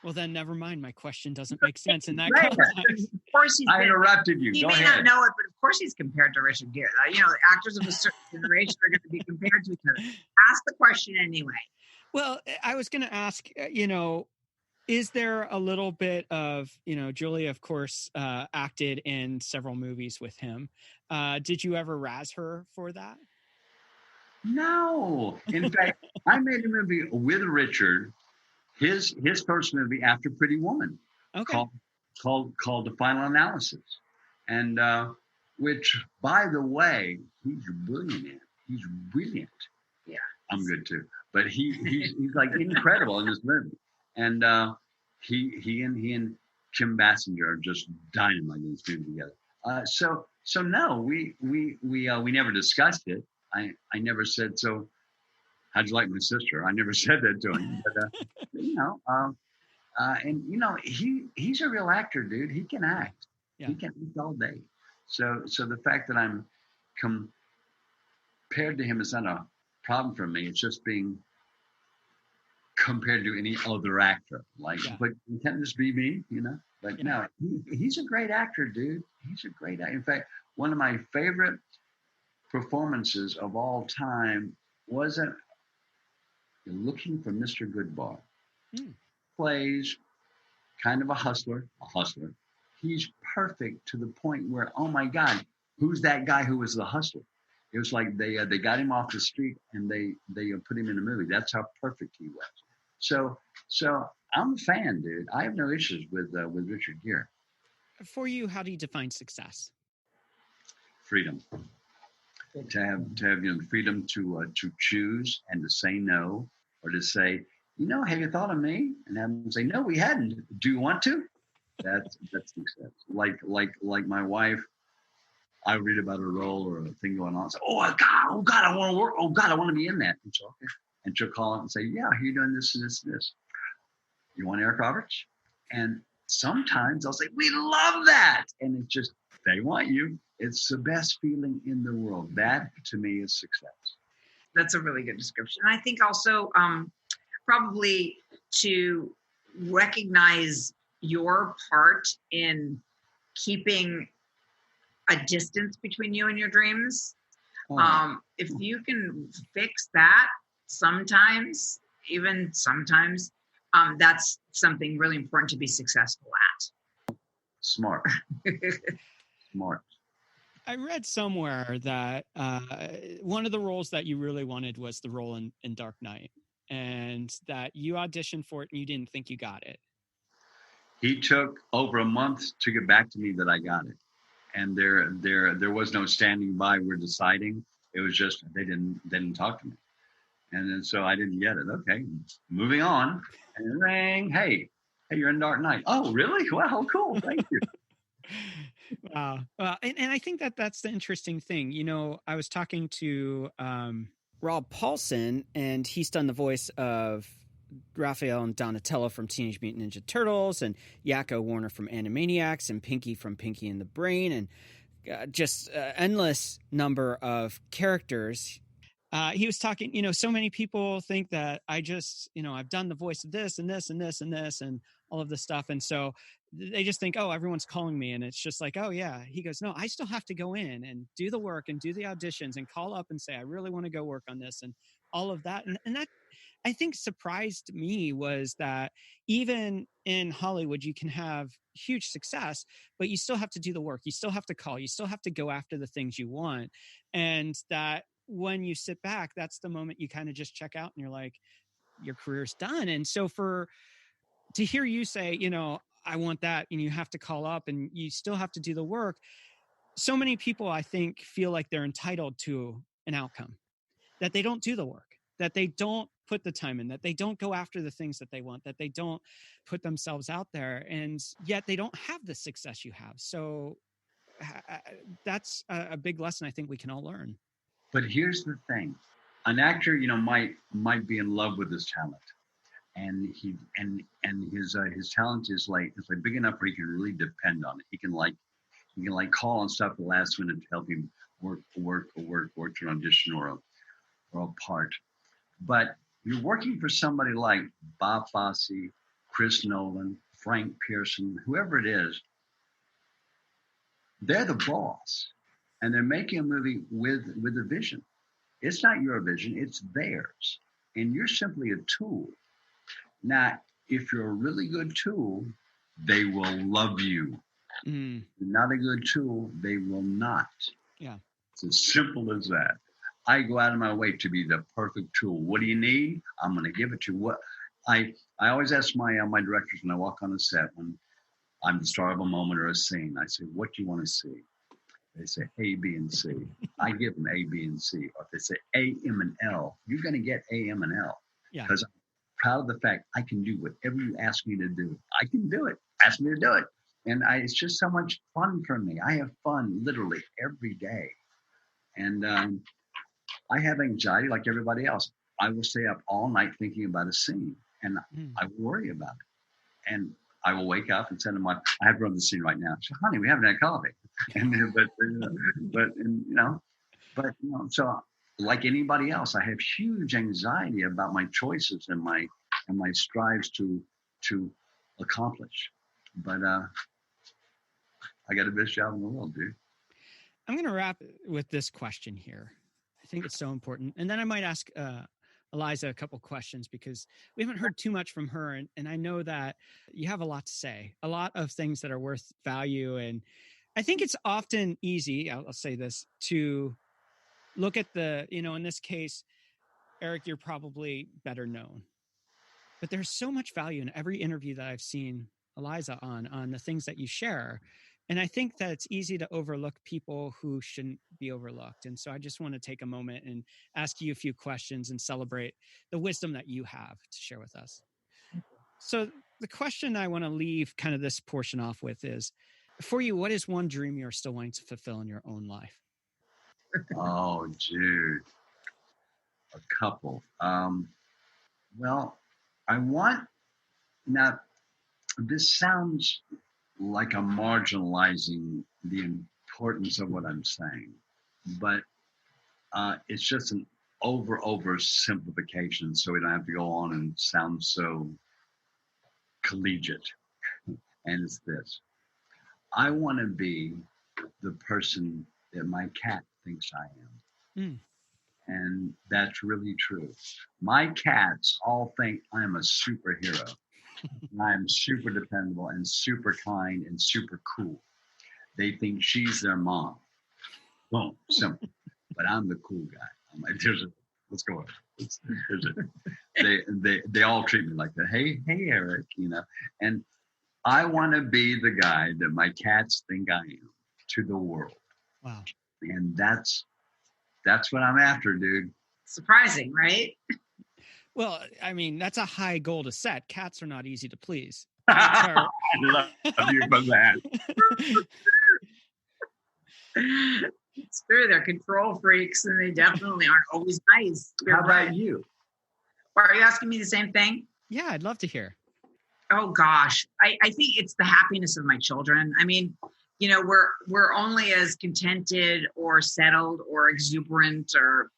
Well, then never mind. My question doesn't make sense in that Right. context. Of course, I interrupted you. He Go may ahead. not know it, but of course he's compared to Richard Gere. You know, actors of a certain generation are going to be compared to each other. Ask the question anyway. Well, I was going to ask, you know, is there a little bit of, you know, Julia, of course, acted in several movies with him. Did you ever razz her for that? No. In fact, I made a movie with Richard, his first movie after Pretty Woman, okay, called The Final Analysis, and which, by the way, he's brilliant in. He's brilliant. Yeah, I'm good too. but he's like incredible in this movie. And he and Kim Basinger are just dynamite in this movie together. So no, we never discussed it. I never said, so how'd you like my sister? I never said that to him. But he's a real actor, dude. He can act. Yeah. He can act all day. So the fact that I'm compared to him is not a problem for me. It's just being compared to any other actor. But you can't just be me, But no, he's a great actor, dude. He's a great actor. In fact, one of my favorite performances of all time wasn't Looking for Mr. Goodbar. Plays kind of a hustler. He's perfect to the point where, oh my God, who's that guy who was the hustler? It was like they got him off the street and they put him in a movie. That's how perfect he was. So I'm a fan, dude. I have no issues with Richard Gere. For you, how do you define success? Freedom. To have freedom to choose and to say no, or to say, have you thought of me? And have them say, no, we hadn't. Do you want to? That's success. Like my wife, I read about a role or a thing going on. So, oh God, I want to work. Oh God, I want to be in that. And so, okay. And she'll call up and say, yeah, you're doing this and this and this. You want Eric Roberts? And sometimes I'll say, we love that. And it's just, they want you. It's the best feeling in the world. That to me is success. That's a really good description. I think also probably to recognize your part in keeping a distance between you and your dreams. If you can fix that sometimes, that's something really important to be successful at. Smart. I read somewhere that one of the roles that you really wanted was the role in Dark Knight, and that you auditioned for it and you didn't think you got it. He took over a month to get back to me that I got it. And there was no standing by, we're deciding. It was just, they didn't talk to me. And then so I didn't get it. Okay, moving on. And it rang, hey, you're in Dark Knight. Oh, really? Wow, cool, thank you. Wow. And I think that's the interesting thing. I was talking to Rob Paulson, and he's done the voice of Raphael and Donatello from Teenage Mutant Ninja Turtles, and Yakko Warner from Animaniacs, and Pinky from Pinky and the Brain, and just endless number of characters. He was talking, so many people think that I just, I've done the voice of this and this and this and this and all of this stuff. And so they just think, oh, everyone's calling me. And it's just like, oh yeah. He goes, no, I still have to go in and do the work and do the auditions and call up and say, I really want to go work on this and all of that. And that, I think, surprised me was that even in Hollywood, you can have huge success, but you still have to do the work. You still have to call. You still have to go after the things you want. And that when you sit back, that's the moment you kind of just check out and you're like, your career's done. And so to hear you say, I want that, and you have to call up and you still have to do the work. So many people, I think, feel like they're entitled to an outcome, that they don't do the work, that they don't put the time in, that they don't go after the things that they want, that they don't put themselves out there, and yet they don't have the success you have. So that's a big lesson I think we can all learn. But here's the thing. An actor, might be in love with his talent. And his talent is like big enough where he can really depend on it. He can call on stuff at the last minute to help him work to an audition or a part. But you're working for somebody like Bob Fosse, Chris Nolan, Frank Pearson, whoever it is. They're the boss, and they're making a movie with a vision. It's not your vision; it's theirs, and you're simply a tool. Now, if you're a really good tool, they will love you. If you're not a good tool, they will not. Yeah. It's as simple as that. I go out of my way to be the perfect tool. What do you need? I'm going to give it to you. What I always ask my directors when I walk on a set, when I'm the star of a moment or a scene, I say, what do you want to see? They say A, B, and C. I give them A, B, and C. Or if they say A, M, and L, you're going to get A, M, and L. Yeah. Because I'm proud of the fact I can do whatever you ask me to do. I can do it. Ask me to do it. And it's just so much fun for me. I have fun literally every day. And I have anxiety like everybody else. I will stay up all night thinking about a scene, and I will worry about it. And I will wake up and send them I have to run the scene right now. So, honey, we haven't had coffee. But so like anybody else, I have huge anxiety about my choices and my strives to accomplish. But I got the best job in the world, dude. I'm going to wrap with this question here. I think it's so important. And then I might ask Eliza a couple questions because we haven't heard too much from her. And I know that you have a lot to say, a lot of things that are worth value. And I think it's often easy, I'll say this, to look at in this case, Eric, you're probably better known. But there's so much value in every interview that I've seen Eliza on the things that you share. And I think that it's easy to overlook people who shouldn't be overlooked. And so I just want to take a moment and ask you a few questions and celebrate the wisdom that you have to share with us. So the question I want to leave kind of this portion off with is, for you, what is one dream you're still wanting to fulfill in your own life? Oh, dude. A couple. Well, I want, now, this sounds like I'm marginalizing the importance of what I'm saying, but it's just an over simplification, so we don't have to go on and sound so collegiate. And it's this: I want to be the person that my cat thinks I am. And that's really true. My cats all think I'm a superhero. I'm super dependable and super kind and super cool. They think she's their mom. Boom, simple. But I'm the cool guy. I'm like, let's go. They all treat me like that. Hey, Eric, And I want to be the guy that my cats think I am to the world. Wow. And that's what I'm after, dude. Surprising, right? Well, I mean, that's a high goal to set. Cats are not easy to please. I love you for that. It's true. They're control freaks, and they definitely aren't always nice. How about you? Are you asking me the same thing? Yeah, I'd love to hear. Oh, gosh. I think it's the happiness of my children. I mean, we're only as contented or settled or exuberant or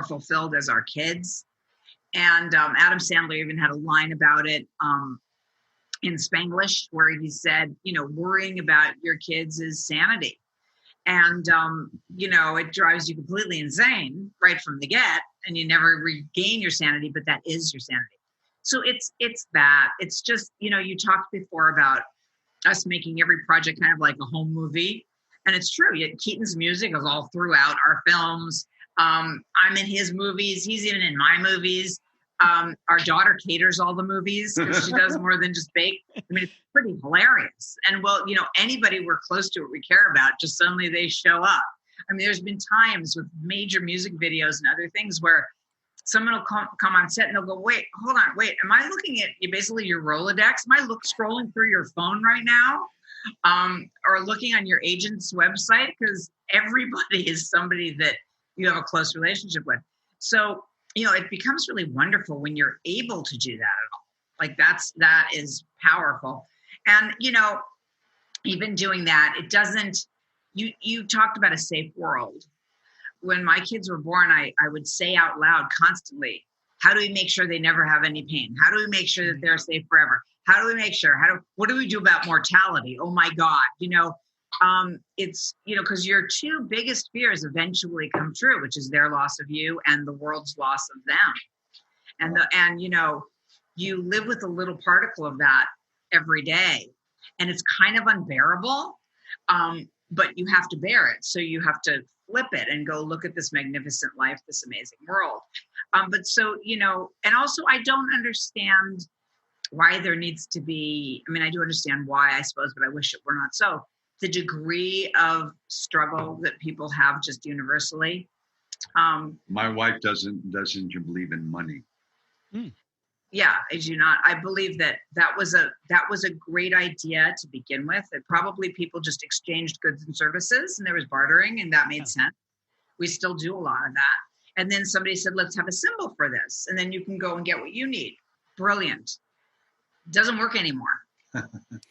fulfilled as our kids. And Adam Sandler even had a line about it in Spanglish, where he said, worrying about your kids is sanity. And, it drives you completely insane right from the get, and you never regain your sanity, but that is your sanity. So it's that. It's just, you talked before about us making every project kind of like a home movie. And it's true. Keaton's music is all throughout our films. I'm in his movies. He's even in my movies. Our daughter caters all the movies because she does more than just bake. I mean, it's pretty hilarious. And anybody we're close to, what we care about, just suddenly they show up. I mean, there's been times with major music videos and other things where someone will come on set and they'll go, wait, hold on, wait, am I looking at basically your Rolodex? Am I scrolling through your phone right now? Or looking on your agent's website? Because everybody is somebody that you have a close relationship with. So, it becomes really wonderful when you're able to do that at all. Like that is powerful. And, even doing that, it doesn't, you talked about a safe world. When my kids were born, I would say out loud constantly, how do we make sure they never have any pain? How do we make sure that they're safe forever? How do we make sure? What do we do about mortality? Oh my God. It's, because your two biggest fears eventually come true, which is their loss of you and the world's loss of them. And you live with a little particle of that every day, and it's kind of unbearable. But you have to bear it. So you have to flip it and go look at this magnificent life, this amazing world. And also I don't understand why there needs to be, I do understand why, I suppose, but I wish it were not so. The degree of struggle that people have just universally. My wife doesn't believe in money. Mm. Yeah, I do not. I believe that was a great idea to begin with. And probably people just exchanged goods and services, and there was bartering, and that made sense. We still do a lot of that. And then somebody said, let's have a symbol for this, and then you can go and get what you need. Brilliant. Doesn't work anymore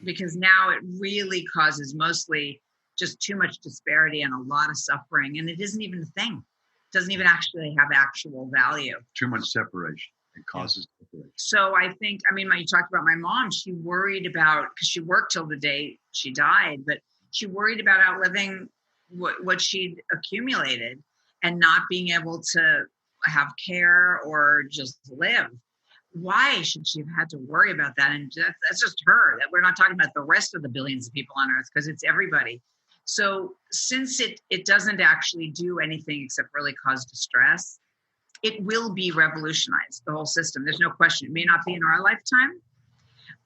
because now it really causes mostly just too much disparity and a lot of suffering, and it isn't even a thing. It doesn't even actually have actual value. Too much separation. It causes separation. So I think, you talked about my mom. She worried about, because she worked till the day she died, but she worried about outliving what she'd accumulated and not being able to have care or just live. Why should she have had to worry about that? And that's just her. That we're not talking about the rest of the billions of people on Earth, because it's everybody. So since it doesn't actually do anything except really cause distress, it will be revolutionized, the whole system. There's no question. It may not be in our lifetime,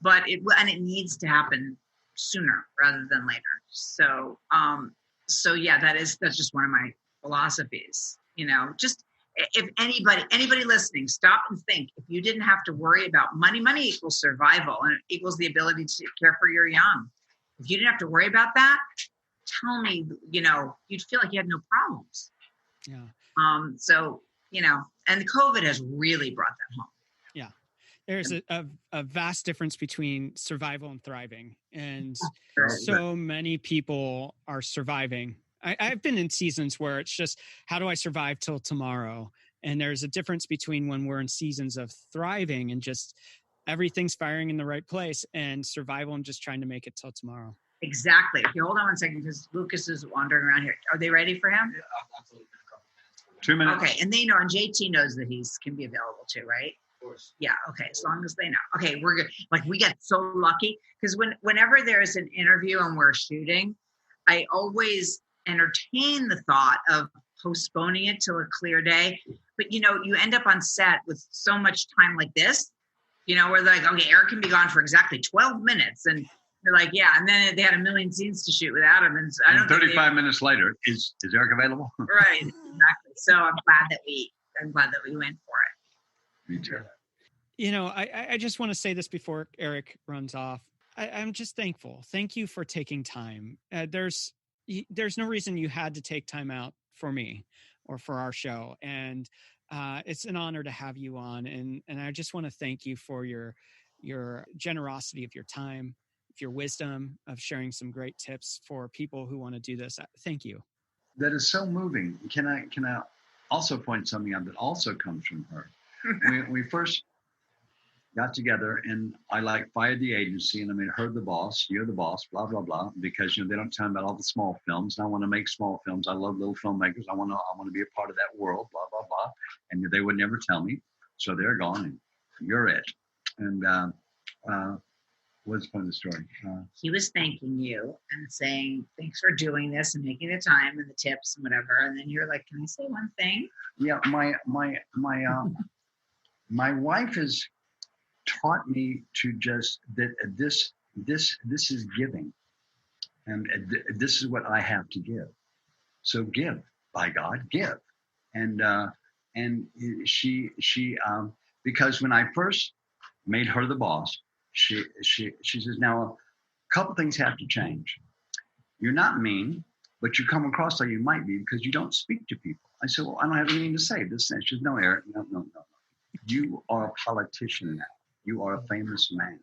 but it will, and it needs to happen sooner rather than later. So, yeah, that's just one of my philosophies. Just if anybody listening, stop and think. If you didn't have to worry about money equals survival, and it equals the ability to care for your young. If you didn't have to worry about that, tell me, you'd feel like you had no problems. Yeah. So, and COVID has really brought that home. Yeah. There's a vast difference between survival and thriving. And so many people are surviving. I've been in seasons where it's just, how do I survive till tomorrow? And there's a difference between when we're in seasons of thriving and just everything's firing in the right place, and survival and just trying to make it till tomorrow. Exactly. Okay, hold on one second, because Lucas is wandering around here. Are they ready for him? Yeah, absolutely. 2 minutes. Okay, and they know, and JT knows that can be available too, right? Of course. Yeah. Okay, as long as they know. Okay, we're good. Like, we get so lucky because whenever there's an interview and we're shooting, I always entertain the thought of postponing it till a clear day. But you end up on set with so much time like this. Where they're like, okay, Eric can be gone for exactly 12 minutes, and they're like, yeah, and then they had a million scenes to shoot without him, and so I don't. 35 minutes later, is Eric available? Right, exactly. So I'm glad that we went for it. Me too. I just want to say this before Eric runs off. I'm just thankful. Thank you for taking time. There's no reason you had to take time out for me or for our show, and it's an honor to have you on. And I just want to thank you for your generosity of your time, your wisdom, of sharing some great tips for people who want to do this. Thank you. That is so moving. Can I also point something out that also comes from her? we first got together, and I fired the agency, and I made her the boss, you're the boss, blah blah blah, because they don't tell me about all the small films, and I want to make small films. I love little filmmakers. I want to be a part of that world, blah blah blah, and they would never tell me, so they're gone, and you're it. And what's the point of the story? He was thanking you and saying, thanks for doing this and making the time and the tips and whatever. And then you're like, can I say one thing? Yeah, my wife has taught me to just that this is giving, and this is what I have to give. So give, by God, give. And she because when I first made her the boss, she says, now a couple things have to change. You're not mean, but you come across like you might be because you don't speak to people. I said, well, I don't have anything to say. She says, no, Eric, no. You are a politician now. You are a famous man.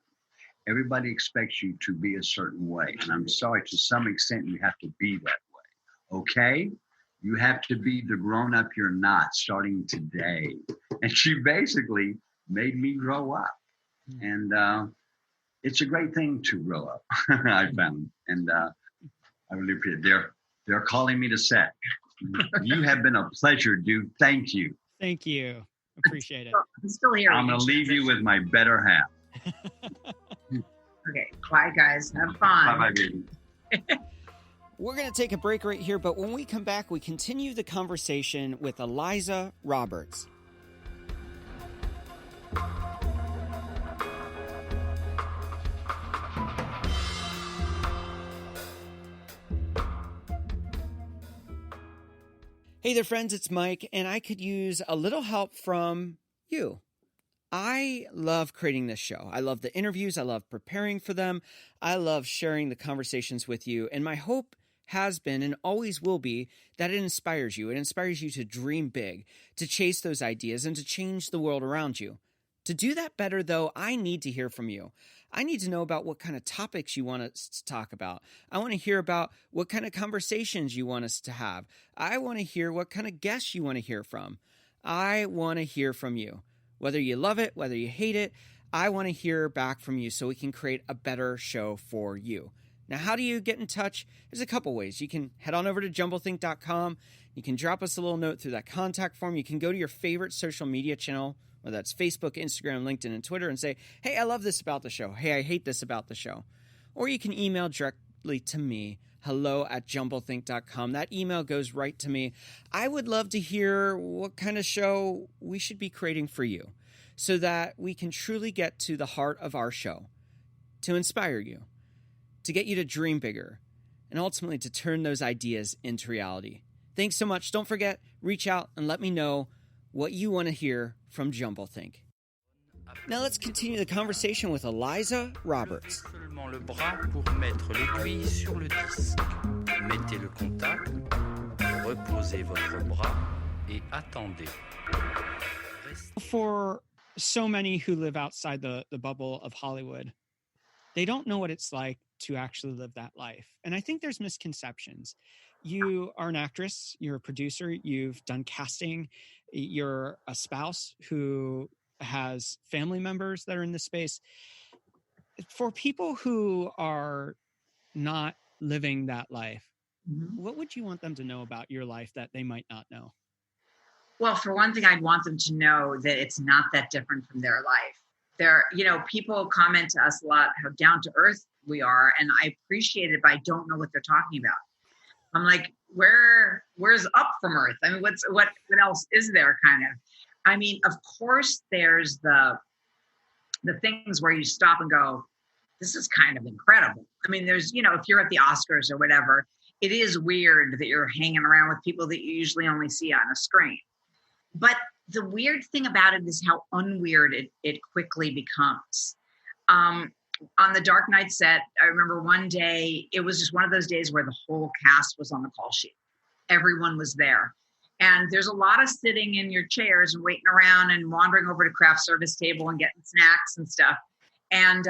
Everybody expects you to be a certain way. And I'm sorry, to some extent, you have to be that way. Okay? You have to be the grown-up you're not starting today. And she basically made me grow up. And it's a great thing to grow up, I found. And I really appreciate it. They're calling me to set. You have been a pleasure, dude. Thank you. Thank you. Appreciate it. I'm still here. I'm going to leave you with my better half. Okay. Bye, guys. Have fun. Bye-bye, baby. We're going to take a break right here, but when we come back, we continue the conversation with Eliza Roberts. Hey there, friends, it's Mike, and I could use a little help from you. I love creating this show. I love the interviews. I love preparing for them. I love sharing the conversations with you. And my hope has been and always will be that it inspires you. It inspires you to dream big, to chase those ideas, and to change the world around you. To do that better, though, I need to hear from you. I need to know about what kind of topics you want us to talk about. I want to hear about what kind of conversations you want us to have. I want to hear what kind of guests you want to hear from. I want to hear from you. Whether you love it, whether you hate it, I want to hear back from you so we can create a better show for you. Now, how do you get in touch? There's a couple ways. You can head on over to jumblethink.com. You can drop us a little note through that contact form. You can go to your favorite social media channel, whether that's Facebook, Instagram, LinkedIn, and Twitter, and say, hey, I love this about the show. Hey, I hate this about the show. Or you can email directly to me, hello@jumblethink.com. That email goes right to me. I would love to hear what kind of show we should be creating for you so that we can truly get to the heart of our show, to inspire you, to get you to dream bigger, and ultimately to turn those ideas into reality. Thanks so much. Don't forget, reach out and let me know what you want to hear from Jumblethink. Now let's continue the conversation with Eliza Roberts. Seulement le bras pour mettre l'aiguille sur le disque. Mettez le contact, reposez votre bras et attendez. For so many who live outside the bubble of Hollywood, they don't know what it's like to actually live that life. And I think there's misconceptions. You are an actress, you're a producer, you've done casting, you're a spouse who has family members that are in this space. For people who are not living that life, what would you want them to know about your life that they might not know? Well, for one thing, I'd want them to know that it's not that different from their life. People comment to us a lot how down to earth we are, and I appreciate it, but I don't know what they're talking about. I'm like, where's up from earth? I mean, what else is there, kind of? I mean, of course, there's the things where you stop and go, this is kind of incredible. I mean, there's, if you're at the Oscars or whatever, it is weird that you're hanging around with people that you usually only see on a screen. But the weird thing about it is how unweird it quickly becomes. On the Dark Knight set, I remember one day, it was just one of those days where the whole cast was on the call sheet. Everyone was there. And there's a lot of sitting in your chairs and waiting around and wandering over to craft service table and getting snacks and stuff. And,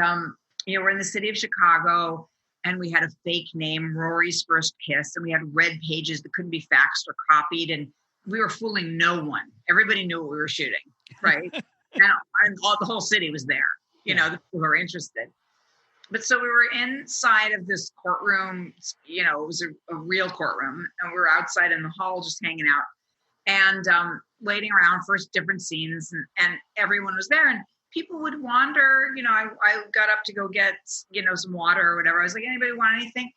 we're in the city of Chicago, and we had a fake name, Rory's First Kiss, and we had red pages that couldn't be faxed or copied, and we were fooling no one. Everybody knew what we were shooting, right? and the whole city was there, the people who were interested. But so we were inside of this courtroom, it was a real courtroom, and we were outside in the hall just hanging out and waiting around for different scenes, and everyone was there, and people would wander. I got up to go get, some water or whatever. I was like, anybody want anything?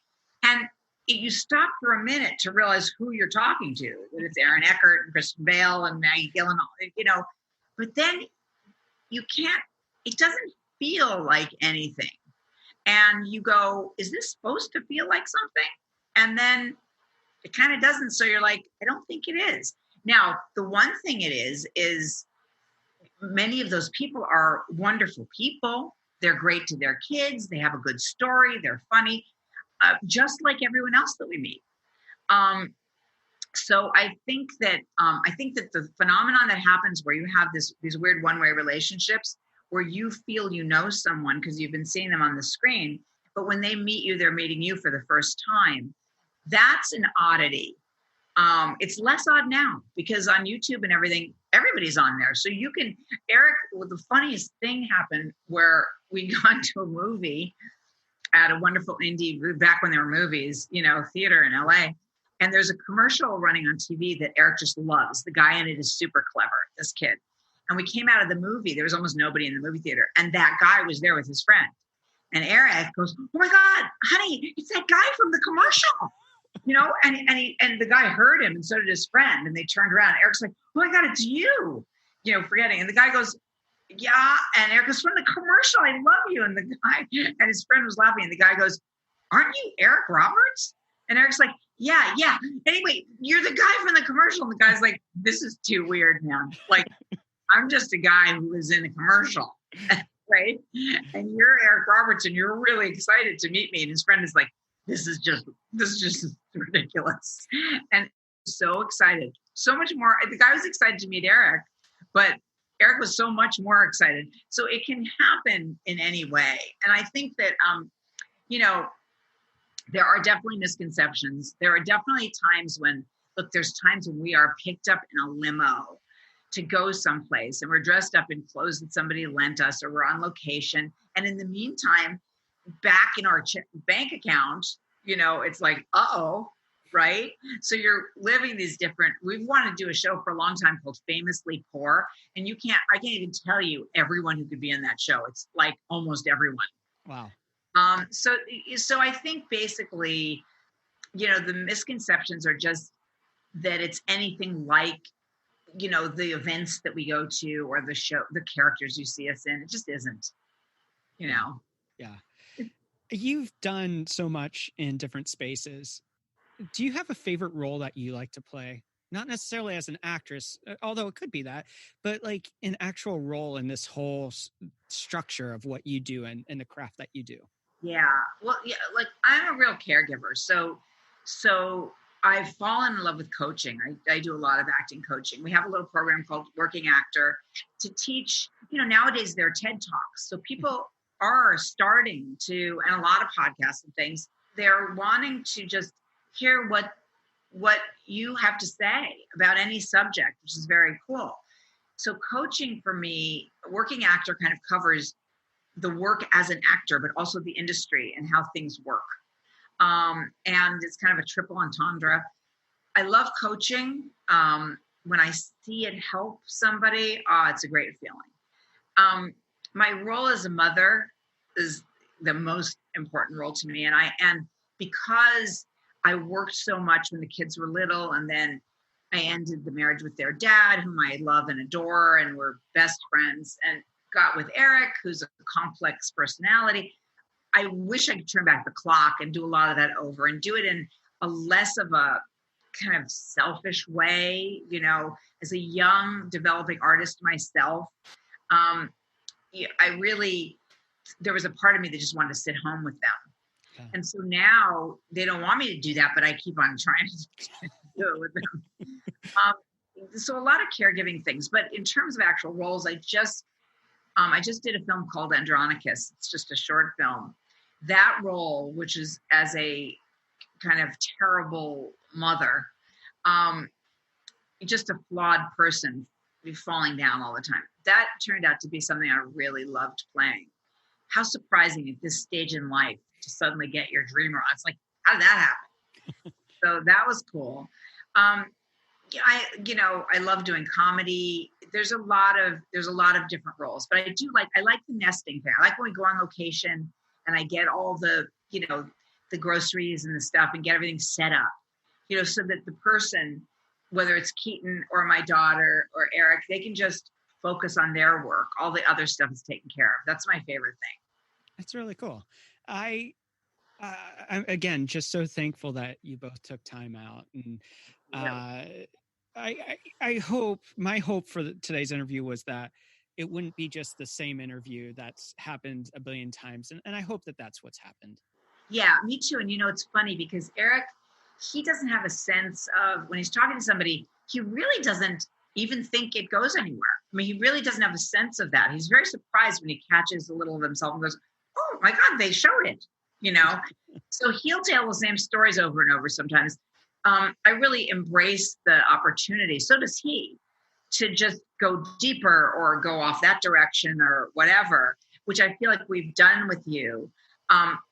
And you stop for a minute to realize who you're talking to. That it's Aaron Eckhart and Kristen Bale and Maggie Gyllenhaal, but then it doesn't feel like anything. And you go, is this supposed to feel like something? And then it kind of doesn't. So you're like, I don't think it is. Now, the one thing it is many of those people are wonderful people. They're great to their kids. They have a good story. They're funny, just like everyone else that we meet. So I think that the phenomenon that happens where you have these weird one-way relationships, where you feel someone because you've been seeing them on the screen, but when they meet you, they're meeting you for the first time. That's an oddity. It's less odd now because on YouTube and everything, everybody's on there. So you can, Eric, the funniest thing happened where we got to a movie at a wonderful indie, back when there were movies, theater in LA. And there's a commercial running on TV that Eric just loves. The guy in it is super clever, this kid. And we came out of the movie. There was almost nobody in the movie theater. And that guy was there with his friend. And Eric goes, oh my God, honey, it's that guy from the commercial. And the guy heard him, and so did his friend. And they turned around. Eric's like, oh my God, it's you, forgetting. And the guy goes, yeah. And Eric goes, from the commercial, I love you. And the guy and his friend was laughing. And the guy goes, aren't you Eric Roberts? And Eric's like, yeah. Anyway, you're the guy from the commercial. And the guy's like, this is too weird, man. Like, I'm just a guy who was in a commercial, right? And you're Eric Roberts, and you're really excited to meet me. And his friend is like, this is just ridiculous. And so excited, so much more. The guy was excited to meet Eric, but Eric was so much more excited. So it can happen in any way. And I think that, there are definitely misconceptions. There are definitely times when, look, there's times when we are picked up in a limo to go someplace and we're dressed up in clothes that somebody lent us, or we're on location. And in the meantime, back in our bank account, it's like, uh-oh, right? So you're living these different, we've wanted to do a show for a long time called Famously Poor. And I can't even tell you everyone who could be in that show. It's like almost everyone. Wow. So I think basically, the misconceptions are just that it's anything like, the events that we go to or the show, the characters you see us in. It just isn't, Yeah. You've done so much in different spaces. Do you have a favorite role that you like to play? Not necessarily as an actress, although it could be that, but like an actual role in this whole structure of what you do and the craft that you do. Yeah. Well, yeah, like I'm a real caregiver. So I've fallen in love with coaching. I do a lot of acting coaching. We have a little program called Working Actor to teach, nowadays there are TED Talks. So people are starting to, and a lot of podcasts and things, they're wanting to just hear what you have to say about any subject, which is very cool. So coaching for me, Working Actor kind of covers the work as an actor, but also the industry and how things work. And it's kind of a triple entendre. I love coaching. When I see it help somebody, it's a great feeling. My role as a mother is the most important role to me. And because I worked so much when the kids were little, and then I ended the marriage with their dad, whom I love and adore, and we're best friends, and got with Eric, who's a complex personality. I wish I could turn back the clock and do a lot of that over and do it in a less of a kind of selfish way, as a young developing artist myself. There was a part of me that just wanted to sit home with them. Okay. And so now they don't want me to do that, but I keep on trying to do it with them. So a lot of caregiving things, but in terms of actual roles, I just did a film called Andronicus. It's just a short film. That role, which is as a kind of terrible mother, just a flawed person, falling down all the time. That turned out to be something I really loved playing. How surprising at this stage in life to suddenly get your dream on. It's like, how did that happen? So that was cool. I love doing comedy. There's a lot of different roles, but I like the nesting thing. I like when we go on location and I get all the groceries and the stuff and get everything set up, so that the person, whether it's Keaton or my daughter or Eric, they can just focus on their work. All the other stuff is taken care of. That's my favorite thing. That's really cool. I'm again just so thankful that you both took time out, and I hope, my hope for today's interview was that it wouldn't be just the same interview that's happened a billion times, and I hope that that's what's happened. Yeah, me too. And it's funny because Eric, he doesn't have a sense of, when he's talking to somebody, he really doesn't even think it goes anywhere. I mean, he really doesn't have a sense of that. He's very surprised when he catches a little of himself and goes, oh my God, they showed it, So he'll tell the same stories over and over sometimes. I really embrace the opportunity. So does he, to just go deeper or go off that direction or whatever, which I feel like we've done with you.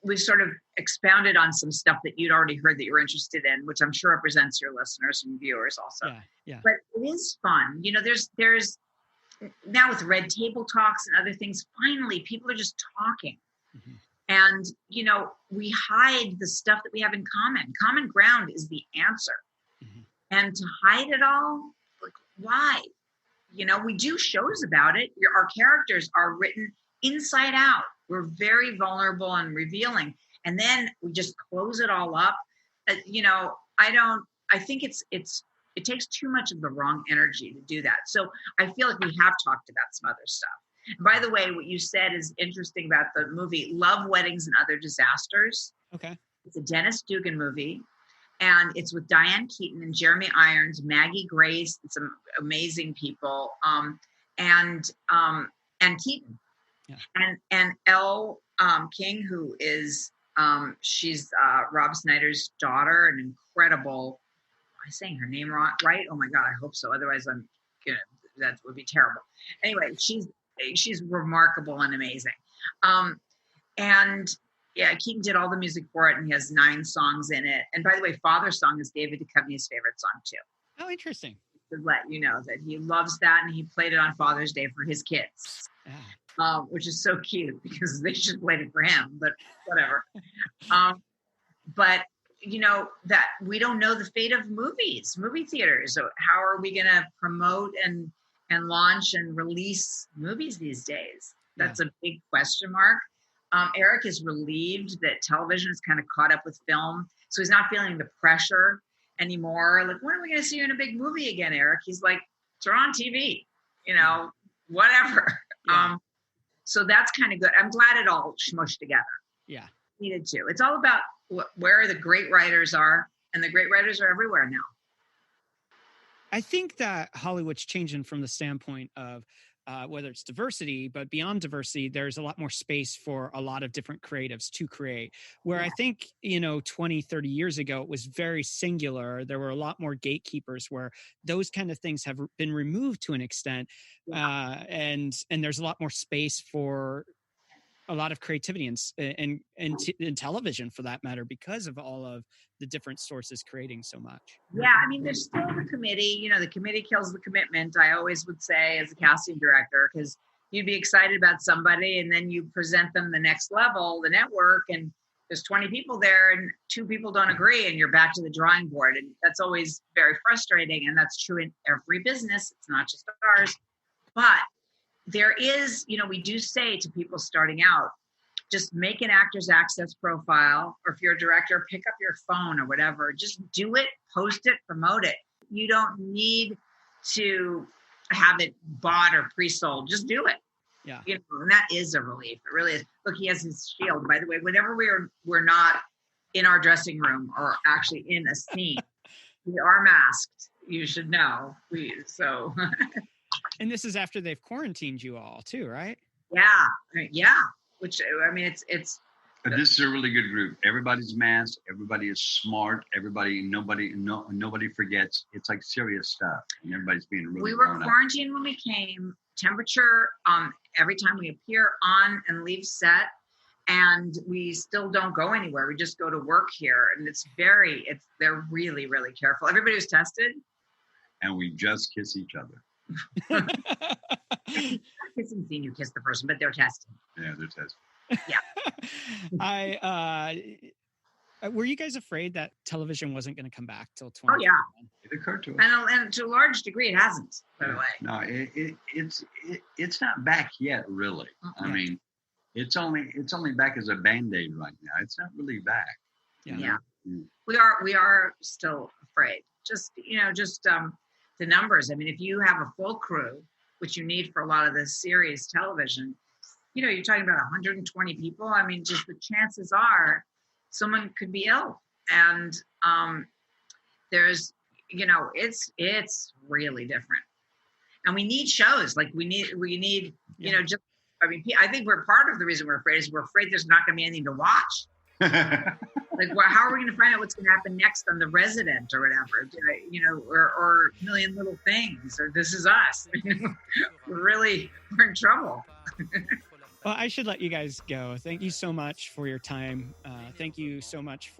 We've sort of expounded on some stuff that you'd already heard that you're interested in, which I'm sure represents your listeners and viewers also. Yeah. But it is fun. There's now with Red Table Talks and other things, finally people are just talking. Mm-hmm. And, we hide the stuff that we have in common. Common ground is the answer. Mm-hmm. And to hide it all, like, why? We do shows about it. Our characters are written inside out. We're very vulnerable and revealing. And then we just close it all up. I think it's it takes too much of the wrong energy to do that. So I feel like we have talked about some other stuff. And by the way, what you said is interesting about the movie Love, Weddings, and Other Disasters. Okay. It's a Dennis Dugan movie, and it's with Diane Keaton and Jeremy Irons, Maggie Grace, and some amazing people, and Keaton, and Elle King, who is she's Rob Schneider's daughter, an incredible. Am I saying her name wrong? Right? Oh my God, I hope so. Otherwise, that would be terrible. Anyway, she's remarkable and amazing. And yeah, Keaton did all the music for it, and he has 9 songs in it. And by the way, Father's Song is David Duchovny's favorite song too. Oh, interesting. To let you know that he loves that, and he played it on Father's Day for his kids, which is so cute because they should play it for him, but whatever. But that we don't know the fate of movie theaters. So how are we going to promote and launch and release movies these days? That's a big question mark. Eric is relieved that television is kind of caught up with film. So he's not feeling the pressure anymore. Like, when are we going to see you in a big movie again, Eric? He's like, turn on TV, whatever. Yeah. So that's kind of good. I'm glad it all smushed together. Yeah. Needed to. It's all about where the great writers are, and the great writers are everywhere now. I think that Hollywood's changing from the standpoint of whether it's diversity, but beyond diversity, there's a lot more space for a lot of different creatives to create. Where I think, 20, 30 years ago, it was very singular. There were a lot more gatekeepers where those kind of things have been removed to an extent. And there's a lot more space for a lot of creativity in television, for that matter, because of all of the different sources creating so much. Yeah, I mean, there's still the committee. The committee kills the commitment, I always would say, as a casting director, because you'd be excited about somebody and then you present them the next level, the network, and there's 20 people there and 2 people don't agree, and you're back to the drawing board. And that's always very frustrating. And that's true in every business. It's not just ours. But there is, we do say to people starting out, just make an Actors Access profile, or if you're a director, pick up your phone or whatever. Just do it, post it, promote it. You don't need to have it bought or pre-sold. Just do it. Yeah. And that is a relief. It really is. Look, he has his shield. By the way, whenever we're not in our dressing room or actually in a scene, we are masked. You should know. And this is after they've quarantined you all too, right? Yeah. Which, I mean, it's. But this is a really good group. Everybody's masked. Everybody is smart. Nobody forgets. It's like serious stuff. And everybody's being really. We were quarantined when we came. Temperature every time we appear on and leave set, and we still don't go anywhere. We just go to work here, and they're really, really careful. Everybody was tested, and we just kiss each other. Kissing scene, you kiss the person, but they're tested. Yeah, they're tested. Yeah. Were you guys afraid that television wasn't going to come back till 20? Oh yeah, it occurred to us, and to a large degree, it hasn't. By the way, no, it's not back yet, really. I mean, it's only back as a Band-Aid right now. It's not really back. Yeah. We are still afraid. Just the numbers. I mean, if you have a full crew, which you need for a lot of the series television, you're talking about 120 people. I mean, just the chances are someone could be ill. And there's, it's really different. And we need shows. Like we need, I think we're part of the reason we're afraid is we're afraid there's not going to be anything to watch. Like, how are we going to find out what's going to happen next on The Resident or whatever, or Million Little Things, or This Is Us? We're in trouble. Well, I should let you guys go. Thank you so much for your time. Thank you so much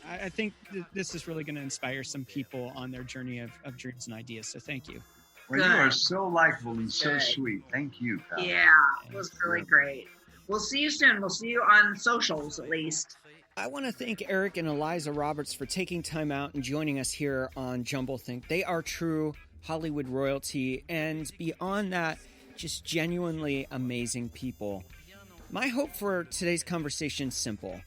I think this is really going to inspire some people on their journey of dreams and ideas. So thank you. Well, you are so likable and so sweet. Thank you, pal. Yeah, it was really great. We'll see you soon. We'll see you on socials, at least. I want to thank Eric and Eliza Roberts for taking time out and joining us here on Jumble Think. They are true Hollywood royalty, and beyond that, just genuinely amazing people. My hope for today's conversation is simple.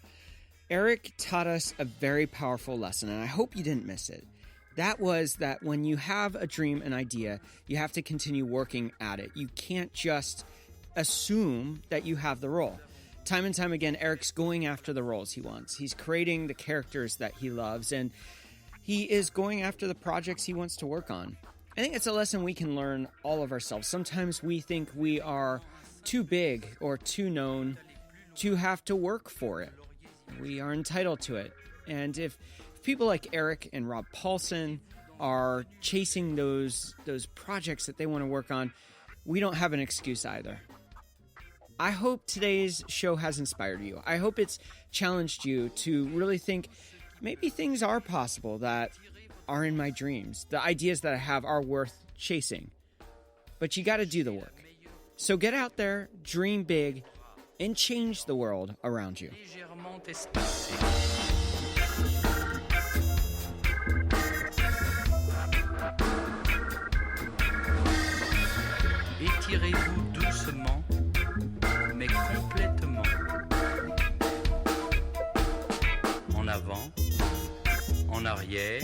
Eric taught us a very powerful lesson, and I hope you didn't miss it. That was that when you have a dream, an idea, you have to continue working at it. You can't just assume that you have the role. Time and time again, Eric's going after the roles he wants. He's creating the characters that he loves, and he is going after the projects he wants to work on. I think it's a lesson we can learn all of ourselves. Sometimes we think we are too big or too known to have to work for it. We are entitled to it. And if people like Eric and Rob Paulson are chasing those projects that they want to work on, we don't have an excuse either. I hope today's show has inspired you. I hope it's challenged you to really think maybe things are possible that are in my dreams. The ideas that I have are worth chasing. But you got to do the work. So get out there, dream big, and change the world around you. Étirez-vous doucement, mais complètement. En avant, en arrière,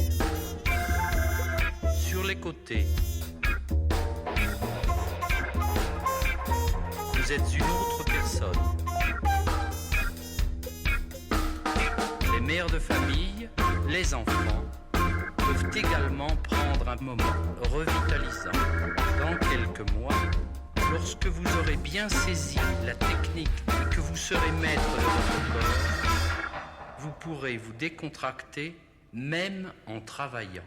sur les côtés. Vous êtes une autre personne. Les mères de famille, les enfants, peuvent également prendre un moment revitalisant. Dans quelques mois, lorsque vous aurez bien saisi la technique et que vous serez maître de votre corps, vous pourrez vous décontracter même en travaillant.